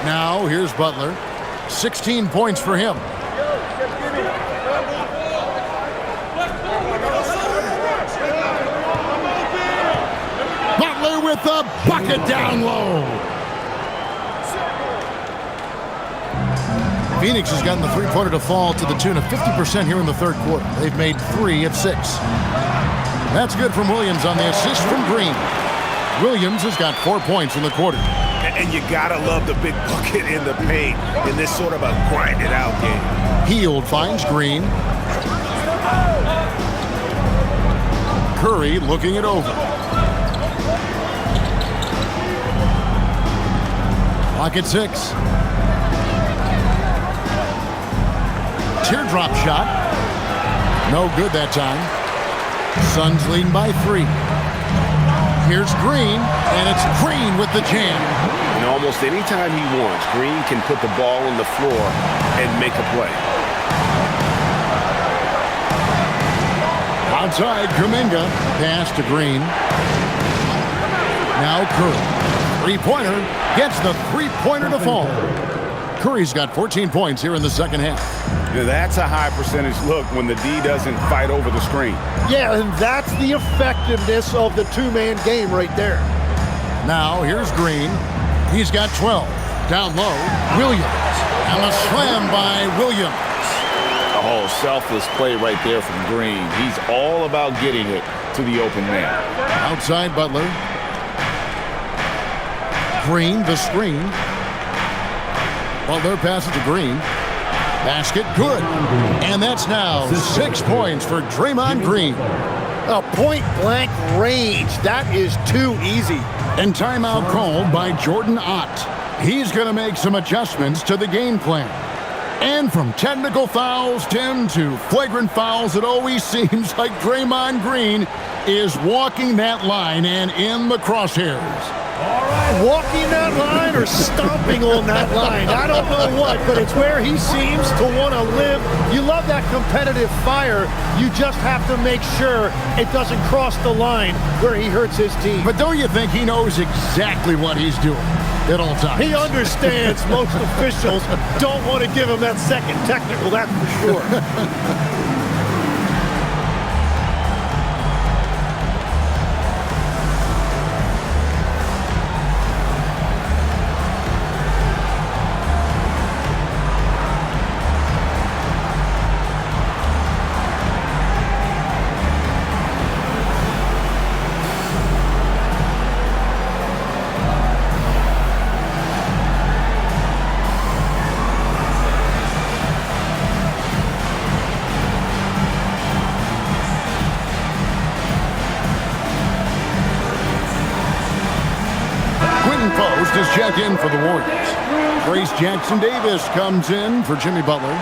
Speaker 1: Now here's Butler. 16 points for him. Butler with the bucket down low. Phoenix has gotten the three-pointer to fall to the tune of 50% here in the third quarter. They've made 3 of 6. That's good from Williams on the assist from Green. Williams has got 4 points in the quarter.
Speaker 6: And you gotta love the big bucket in the paint in this sort of a grinded-out game.
Speaker 1: Hield finds Green. Curry looking it over. Pocket 6. Teardrop shot. No good that time. Suns leading by 3. Here's Green, and it's Green with the jam.
Speaker 2: And almost any time he wants, Green can put the ball on the floor and make a play.
Speaker 1: Outside, Kuminga. Pass to Green. Now Curry. Three-pointer. Gets the three-pointer to fall. Curry's got 14 points here in the second half.
Speaker 6: Yeah, that's a high percentage look when the D doesn't fight over the screen.
Speaker 4: Yeah, and that's the effectiveness of the two-man game right there.
Speaker 1: Now here's Green. He's got 12. Down low, Williams. And a slam by Williams.
Speaker 2: Oh, selfless play right there from Green. He's all about getting it to the open man.
Speaker 1: Outside Butler. Green, the screen. Butler passes to Green. Basket good. And that's now 6 points for Draymond Green.
Speaker 4: A point-blank range. That is too easy.
Speaker 1: And timeout called by Jordan Ott. He's going to make some adjustments to the game plan. And from technical fouls, Tim, to flagrant fouls, it always seems like Draymond Green is walking that line and in the crosshairs.
Speaker 4: Walking that line or stomping on that line. I don't know what, but it's where he seems to want to live. You love that competitive fire. You just have to make sure it doesn't cross the line where he hurts his team.
Speaker 1: But don't you think he knows exactly what he's doing at all times?
Speaker 4: He understands most officials don't want to give him that second technical, that's for sure.
Speaker 1: Is checked in for the Warriors. Grace Jackson-Davis comes in for Jimmy Butler.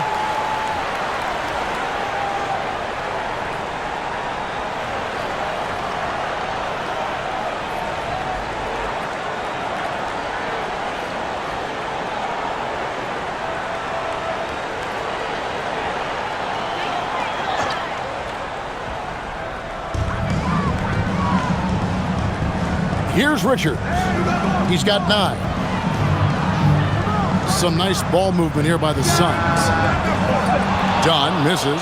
Speaker 1: Here's Richards. He's got 9. Some nice ball movement here by the Suns. Dunn misses.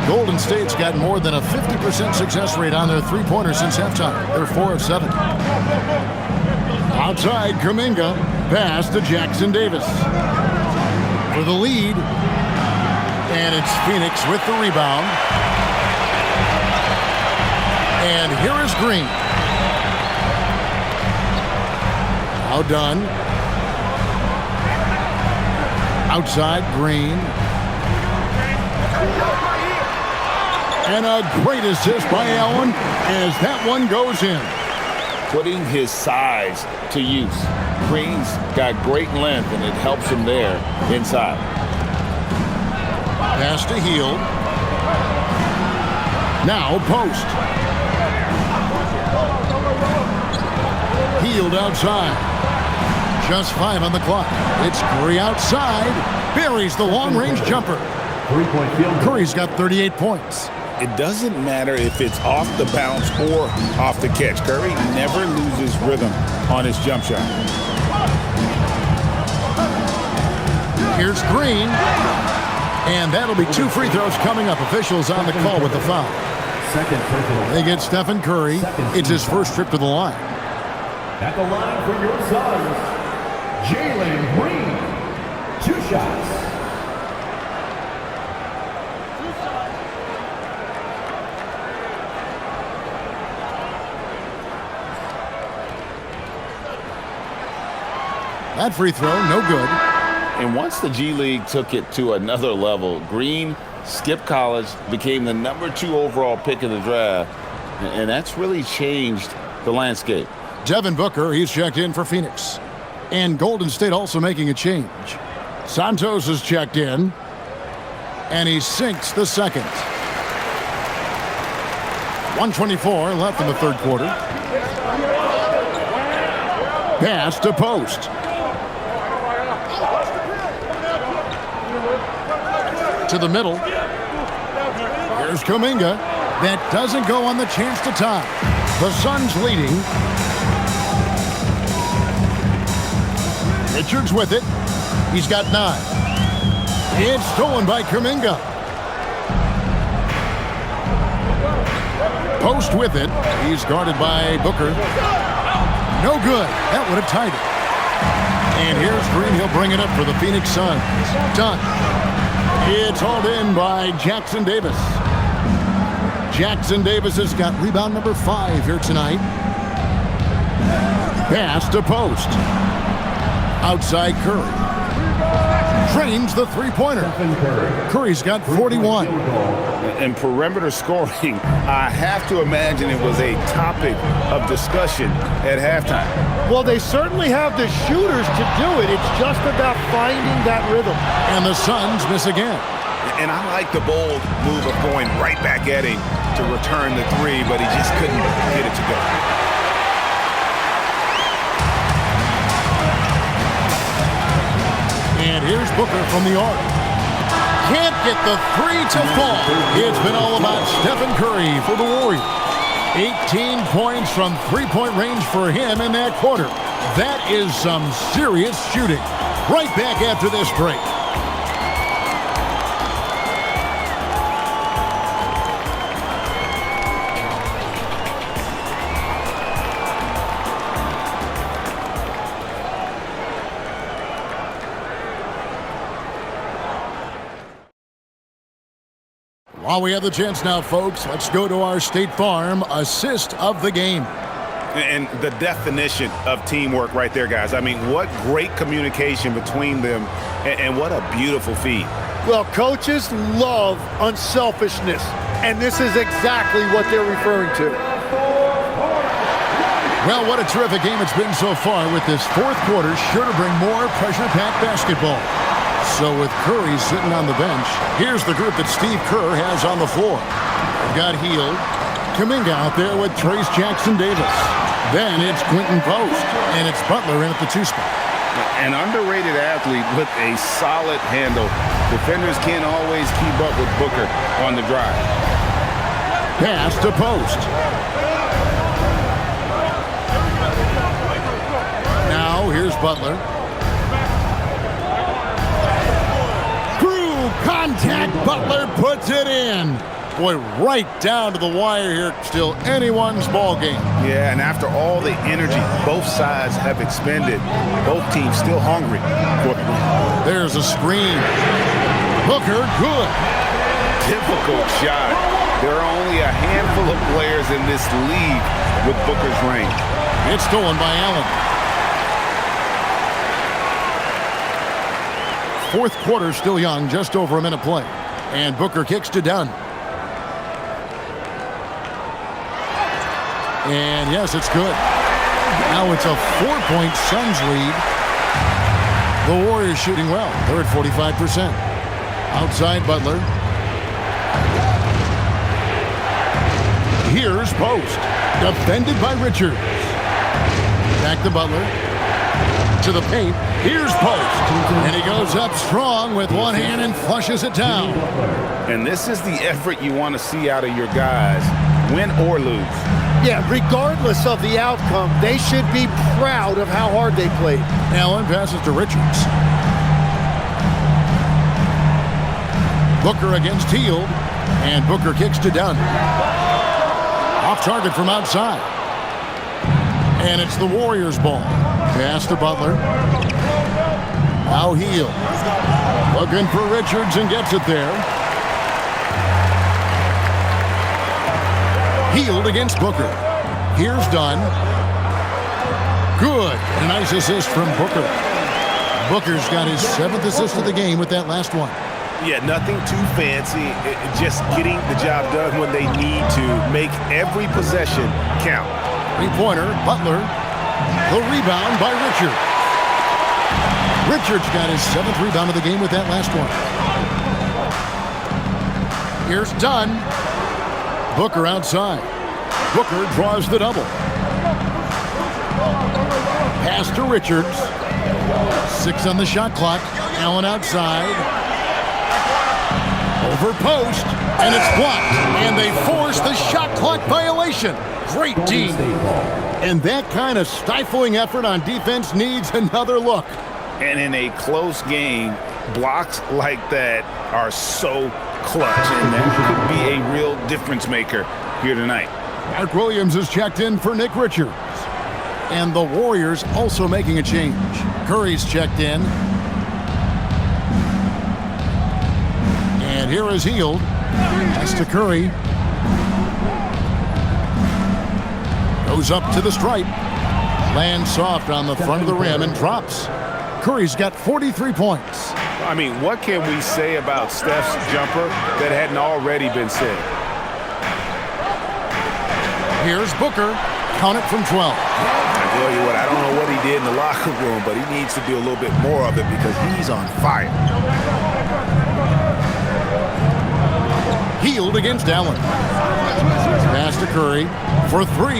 Speaker 1: Golden State's got more than a 50% success rate on their three-pointers since halftime. They're 4 of 7. Outside, Kuminga. Pass to Jackson-Davis. For the lead. And it's Phoenix with the rebound. And here is Green. Now done. Outside, Green. And a great assist by Allen as that one goes in.
Speaker 2: Putting his size to use. Green's got great length, and it helps him there inside.
Speaker 1: Pass to Hield. Now post. Hield outside. Just 5 on the clock. It's Curry outside. Buries the long-range jumper.
Speaker 7: Three-point field.
Speaker 1: Curry's got 38 points.
Speaker 6: It doesn't matter if it's off the bounce or off the catch. Curry never loses rhythm on his jump shot.
Speaker 1: Here's Green. And that'll be 2 free throws coming up. Officials on the call with the foul. They get Stephen Curry. It's his first trip to the line.
Speaker 7: At the line for your Suns, Jalen Green. 2 shots.
Speaker 1: That free throw, no good.
Speaker 2: And once the G League took it to another level, Green skipped college, became the #2 overall pick in the draft, and that's really changed the landscape.
Speaker 1: Devin Booker, he's checked in for Phoenix. And Golden State also making a change. Santos is checked in, and he sinks the second. 1:24 left in the third quarter. Pass to Post. To the middle. Here's Kuminga. That doesn't go on the chance to tie. The Suns leading. Richards with it. He's got 9. It's stolen by Kuminga. Post with it. He's guarded by Booker. No good. That would have tied it. And here's Green. He'll bring it up for the Phoenix Suns. Done. It's hauled in by Jackson Davis. Jackson Davis has got rebound number 5 here tonight. Pass to Post. Outside Curry. Drains the three-pointer. Curry's got 41.
Speaker 6: And perimeter scoring, I have to imagine it was a topic of discussion at halftime.
Speaker 4: Well, they certainly have the shooters to do it. It's just about finding that rhythm.
Speaker 1: And the Suns miss again.
Speaker 6: And I like the bold move of going right back at him to return the 3, but he just couldn't get it to go.
Speaker 1: And here's Booker from the arc. Can't get the 3 to fall. It's been all about Stephen Curry for the Warriors. 18 points from three-point range for him in that quarter. That is some serious shooting. Right back after this break. While we have the chance now, folks, let's go to our State Farm assist of the game.
Speaker 6: And the definition of teamwork right there, guys. I mean, what great communication between them, and what a beautiful feed.
Speaker 4: Well, coaches love unselfishness, and this is exactly what they're referring to.
Speaker 1: Well, what a terrific game it's been so far, with this fourth quarter sure to bring more pressure-packed basketball. So with Curry sitting on the bench, here's the group that Steve Kerr has on the floor. They've got Hield, Kuminga out there with Trace Jackson Davis. Then it's Quentin Post, and it's Butler in at the 2 spot.
Speaker 6: An underrated athlete with a solid handle. Defenders can't always keep up with Booker on the drive.
Speaker 1: Pass to Post. Now here's Butler. Contact, Butler puts it in. Boy, right down to the wire here. Still anyone's ball game.
Speaker 6: Yeah, and after all the energy both sides have expended, both teams still hungry for the win.
Speaker 1: There's a screen. Booker, good.
Speaker 6: Difficult shot. There are only a handful of players in this league with Booker's range.
Speaker 1: It's stolen by Allen. Fourth quarter still young, just over a minute play. And Booker kicks to Dunn. And yes, it's good. Now it's a 4-point Suns lead. The Warriors shooting well. They're at 45%. Outside Butler. Here's Post. Defended by Richards. Back to Butler. to the paint. Here's Post. And he goes up strong with one hand and flushes it down.
Speaker 6: And this is the effort you want to see out of your guys, win or lose.
Speaker 4: Yeah, regardless of the outcome, they should be proud of how hard they played.
Speaker 1: Allen passes to Richards. Booker against Hield. And Booker kicks to Dunn. Off target from outside. And it's the Warriors' ball. Pass to Butler. Now Hield. Looking for Richards and gets it there. Hield against Booker. Here's Dunn. Good. A nice assist from Booker. Booker's got his 7th assist of the game with that last one.
Speaker 6: Yeah, nothing too fancy. Just getting the job done when they need to. Make every possession count.
Speaker 1: Three-pointer, Butler. The rebound by Richards. Richards got his 7th rebound of the game with that last one. Here's Dunn. Booker outside. Booker draws the double. Pass to Richards. 6 on the shot clock. Allen outside. Over post, and it's blocked. And they force the shot clock violation. Great team. And that kind of stifling effort on defense needs another look.
Speaker 6: And in a close game, blocks like that are so clutch, and that could be a real difference maker here tonight.
Speaker 1: Mark Williams is checked in for Nick Richards. And the Warriors also making a change. Curry's checked in. And here is Hield. Pass to Curry. Goes up to the stripe. Lands soft on the front of the rim and drops. Curry's got 43 points.
Speaker 6: I mean, what can we say about Steph's jumper that hadn't already been said?
Speaker 1: Here's Booker. Count it from 12.
Speaker 6: I tell you what, I don't know what he did in the locker room, but he needs to do a little bit more of it because he's on fire.
Speaker 1: Hield against Allen. Pass to Curry for 3.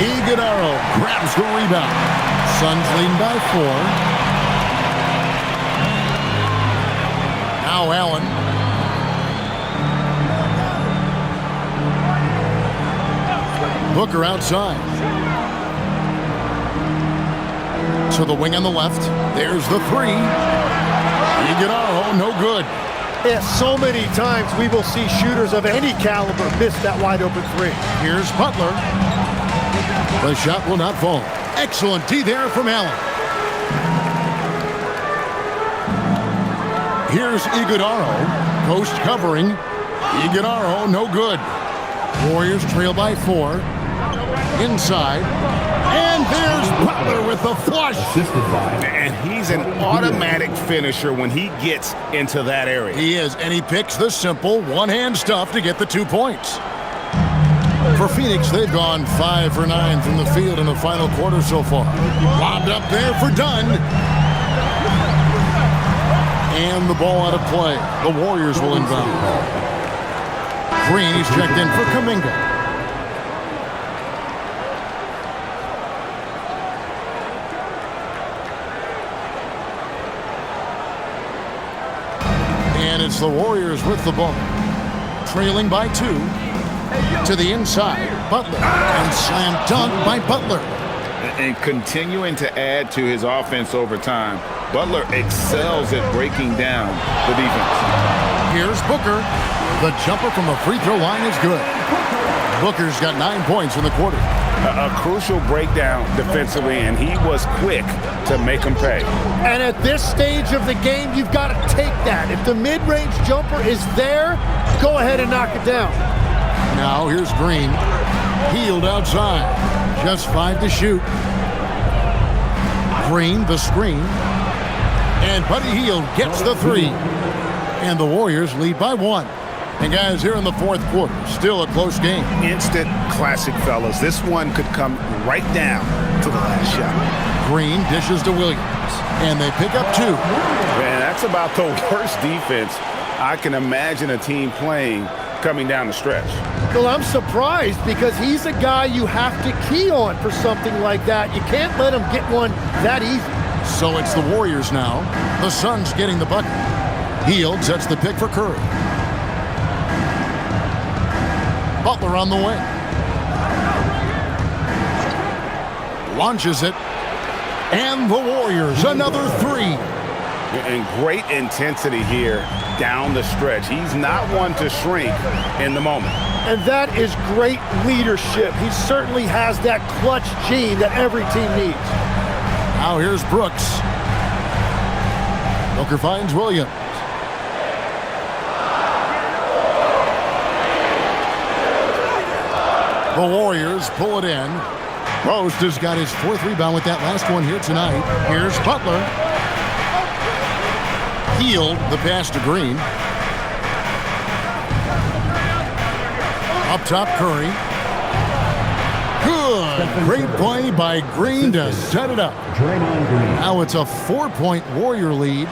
Speaker 1: Iguodala grabs the rebound. Suns lead by 4. Now Allen. Booker outside. To the wing on the left. There's the 3. Iguodala, no good.
Speaker 4: Yeah, so many times we will see shooters of any caliber miss that wide open 3.
Speaker 1: Here's Butler. The shot will not fall. Excellent D there from Allen. Here's Iguodala. Post covering. Iguodala, no good. Warriors trail by 4. Inside. And there's Butler with the flush.
Speaker 6: And he's an automatic finisher when he gets into that area.
Speaker 1: He is, and he picks the simple one-hand stuff to get the 2 points. For Phoenix, they've gone 5 for 9 from the field in the final quarter so far. Lobbed up there for Dunn. And the ball out of play. The Warriors will inbound. Green, he's checked in for Kuminga. And it's the Warriors with the ball. Trailing by 2. To the inside, Butler, and slam dunk by Butler.
Speaker 6: And continuing to add to his offense over time, Butler excels at breaking down the defense.
Speaker 1: Here's Booker. The jumper from the free throw line is good. Booker's got 9 points in the quarter.
Speaker 6: A crucial breakdown defensively, and he was quick to make them pay.
Speaker 4: And at this stage of the game, you've got to take that. If the mid-range jumper is there, go ahead and knock it down.
Speaker 1: Now here's Green. Hield outside. Just 5 to shoot. Green, the screen. And Buddy Hield gets the 3. And the Warriors lead by 1. And guys, here in the fourth quarter, still a close game.
Speaker 6: Instant classic, fellas. This one could come right down to the last shot.
Speaker 1: Green dishes to Williams. And they pick up 2.
Speaker 6: Man, that's about the worst defense I can imagine a team playing coming down the stretch.
Speaker 4: Well, I'm surprised because he's a guy you have to key on for something like that. You can't let him get one that easy.
Speaker 1: So it's the Warriors now. The Suns getting the bucket. Hield sets the pick for Curry. Butler on the wing. Launches it. And the Warriors, another three.
Speaker 6: And great intensity here down the stretch. He's not one to shrink in the moment.
Speaker 4: And that is great leadership. He certainly has that clutch gene that every team needs.
Speaker 1: Now here's Brooks. Booker finds Williams. The Warriors pull it in. Post has got his fourth rebound with that last one here tonight. Here's Butler. Hield the pass to Green. Up top, Curry. Good. Great play by Green to set it up. Now it's a 4-point Warrior lead.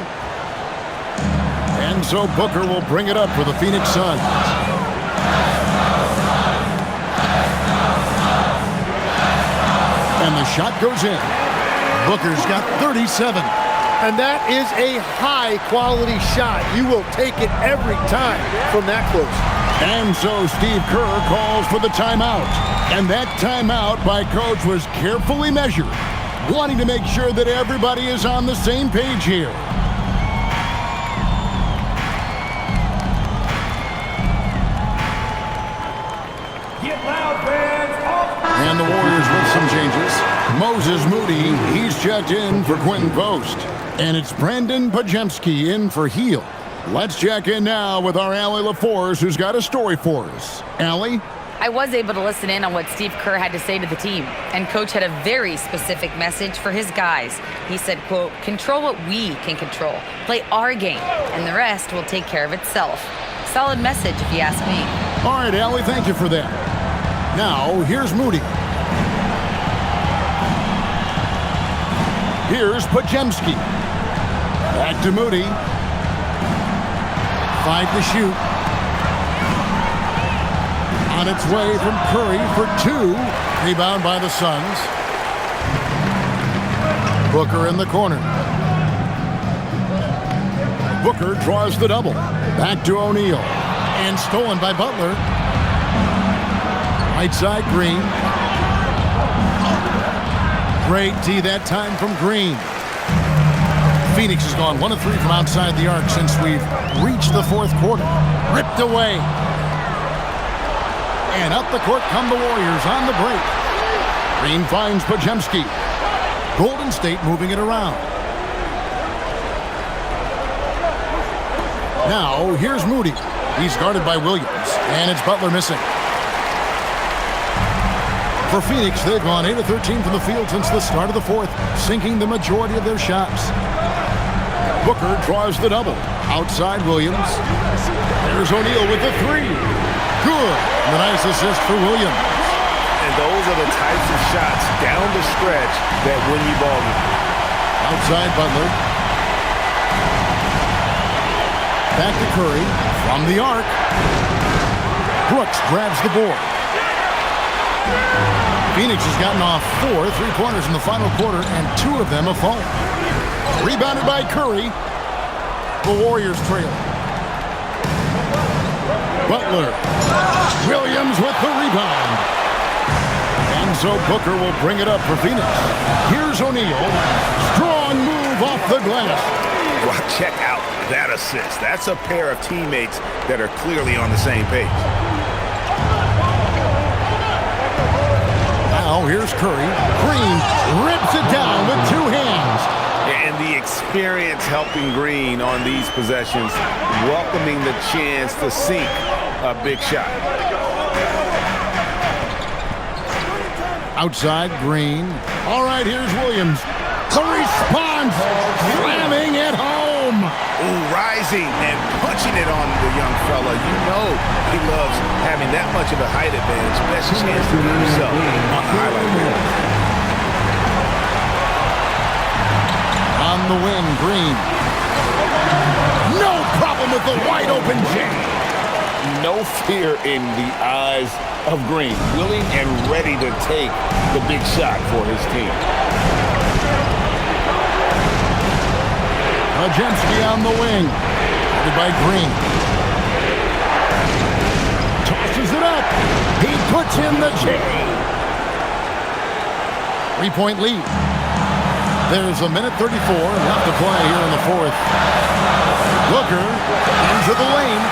Speaker 1: And so Booker will bring it up for the Phoenix Suns. And the shot goes in. Booker's got 37.
Speaker 4: And that is a high-quality shot. You will take it every time from that close.
Speaker 1: And so Steve Kerr calls for the timeout. And that timeout by Coach was carefully measured, wanting to make sure that everybody is on the same page here.
Speaker 7: Get loud, fans.
Speaker 1: And the Warriors with some changes. Moses Moody, he's checked in for Quentin Post. And it's Brandon Pajemski in for Hield. Let's check in now with our Allie LaForce, who's got a story for us. Allie?
Speaker 3: I was able to listen in on what Steve Kerr had to say to the team, and Coach had a very specific message for his guys. He said, quote, control what we can control, play our game, and the rest will take care of itself. Solid message, if you ask me.
Speaker 1: All right, Allie, thank you for that. Now, here's Moody. Here's Pajemski. Back to Moody. 5 to shoot. On its way from Curry for 2. Rebound by the Suns. Booker in the corner. Booker draws the double. Back to O'Neal. And stolen by Butler. Right side, Green. Great D that time from Green. Phoenix has gone 1 of 3 from outside the arc since we've reached the fourth quarter. Ripped away. And up the court come the Warriors on the break. Green finds Pajemski. Golden State moving it around. Now, here's Moody. He's guarded by Williams. And it's Butler missing. For Phoenix, they've gone 8 of 13 from the field since the start of the fourth, sinking the majority of their shots. Booker draws the double. Outside Williams. There's O'Neal with the 3. Good. The nice assist for Williams.
Speaker 6: And those are the types of shots down the stretch that win you ball games.
Speaker 1: Outside Butler. Back to Curry. From the arc. Brooks grabs the board. Phoenix has gotten off 4 3-pointers in the final quarter, and 2 of them have fallen. Rebounded by Curry. The Warriors trail. Butler. Williams with the rebound. And so Booker will bring it up for Phoenix. Here's O'Neal. Strong move off the glass.
Speaker 6: Well, check out that assist. That's a pair of teammates that are clearly on the same page.
Speaker 1: Now here's Curry. Green rips it down with 2 hands.
Speaker 6: And the experience helping Green on these possessions, welcoming the chance to sink a big shot.
Speaker 1: Outside, Green. All right, here's Williams. The response, slamming it home.
Speaker 6: Ooh, rising and punching it on the young fella. You know he loves having that much of a height advantage. Best chance to get himself on the highlight reel.
Speaker 1: On the wing, Green. No problem with the wide open jam.
Speaker 6: no fear in the eyes of Green, willing and ready to take the big shot for his team.
Speaker 1: Majemski on the wing. Guarded by Green. Tosses it up. He puts in the J. 3-point lead. There's a minute 34 left to play here in the fourth. Booker into the lane.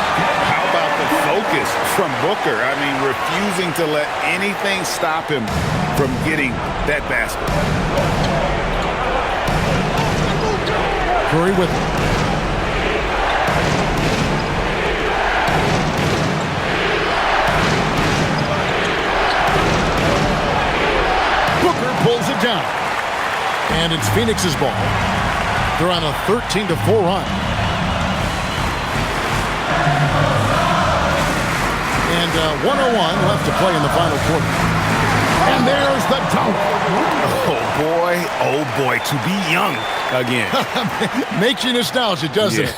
Speaker 6: How about the focus from Booker? I mean, refusing to let anything stop him from getting that basket.
Speaker 1: Curry with it. Booker pulls it down. And it's Phoenix's ball. They're on a 13-4 run. And 1:01 left to play in the final quarter. And there's the dunk.
Speaker 6: Oh boy, to be young again.
Speaker 1: Makes you nostalgic, doesn't it?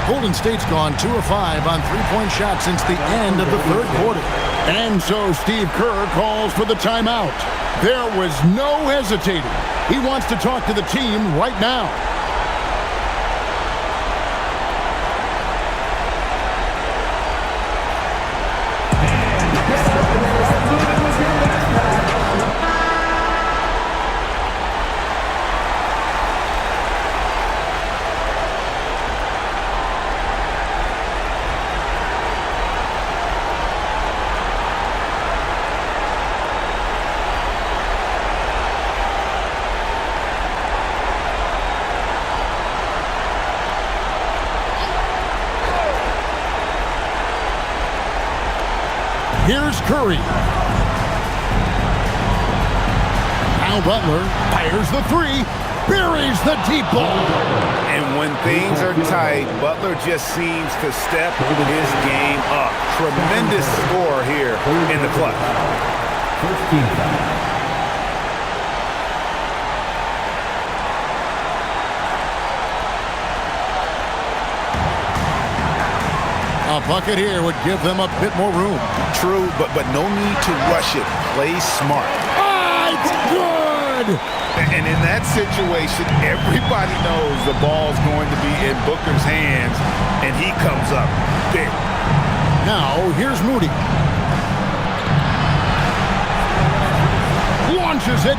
Speaker 1: Golden State's gone 2 of 5 on three-point shots since the end of the third quarter. And so Steve Kerr calls for the timeout. There was no hesitating. He wants to talk to the team right now. Here's Curry. Now Butler fires the three, buries the deep ball.
Speaker 6: And when things are tight, Butler just seems to step his game up. Tremendous score here in the clutch.
Speaker 7: First team foul.
Speaker 1: A bucket here would give them a bit more room.
Speaker 6: True, but no need to rush it. Play smart.
Speaker 1: Ah, it's good!
Speaker 6: And in that situation, everybody knows the ball's going to be in Booker's hands, and he comes up big.
Speaker 1: Now, here's Moody. Launches it.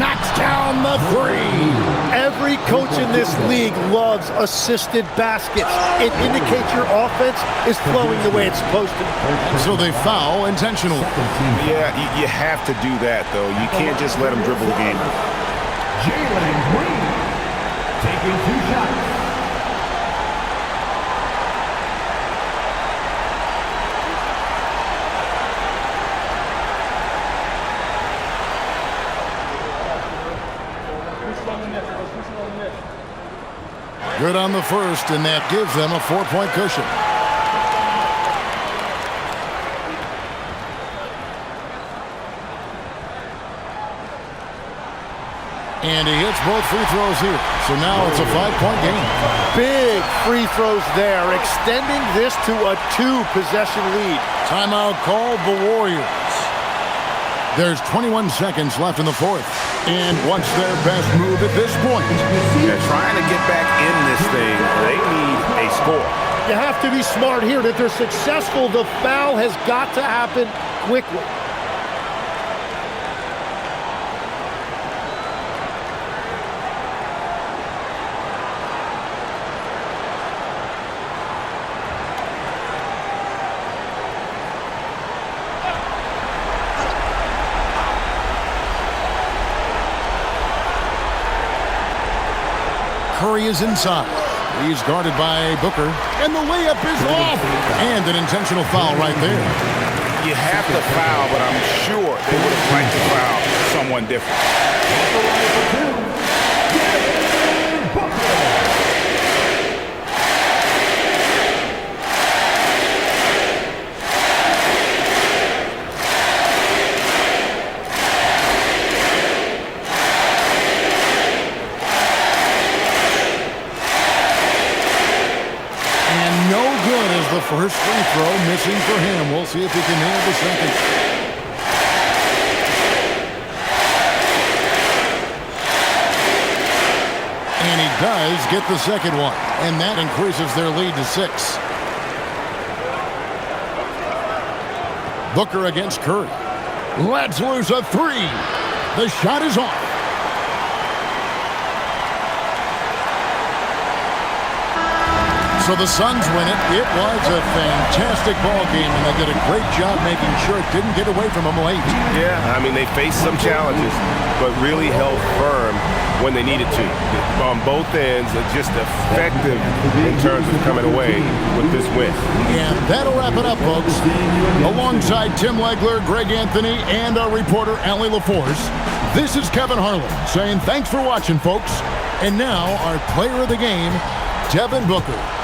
Speaker 1: Knocks down the three.
Speaker 4: Every coach in this league loves assisted baskets. It indicates your offense is flowing the way it's supposed to.
Speaker 1: And so they foul intentionally.
Speaker 6: Yeah, you have to do that, though. You can't just let him dribble the game.
Speaker 7: Jalen Green taking 2 shots.
Speaker 1: Good on the first, and that gives them a 4-point cushion. And he hits both free throws here. So now it's a 5-point game.
Speaker 4: Big free throws there, extending this to a 2-possession lead.
Speaker 1: Timeout called the Warriors. There's 21 seconds left in the fourth. And what's their best move at this point?
Speaker 6: They're trying to get back in this thing. They need a score.
Speaker 4: You have to be smart here. If they're successful, the foul has got to happen quickly.
Speaker 1: Curry is inside. He's guarded by Booker. And the layup is off. And an intentional foul right there.
Speaker 6: You have to foul, but I'm sure they would have liked to foul someone different.
Speaker 1: the first free throw, missing for him. We'll see if he can nail the second. And he does get the second one, and that increases their lead to 6. Booker against Curry. Lets loose a 3. The shot is off. So the Suns win it. It was a fantastic ball game, and they did a great job making sure it didn't get away from them late.
Speaker 8: Yeah, I mean, they faced some challenges, but really held firm when they needed to. On both ends, just effective in terms of coming away with this win.
Speaker 1: And that'll wrap it up, folks. Alongside Tim Legler, Greg Anthony, and our reporter, Allie LaForce, this is Kevin Harlan saying thanks for watching, folks. And now, our player of the game, Devin Booker.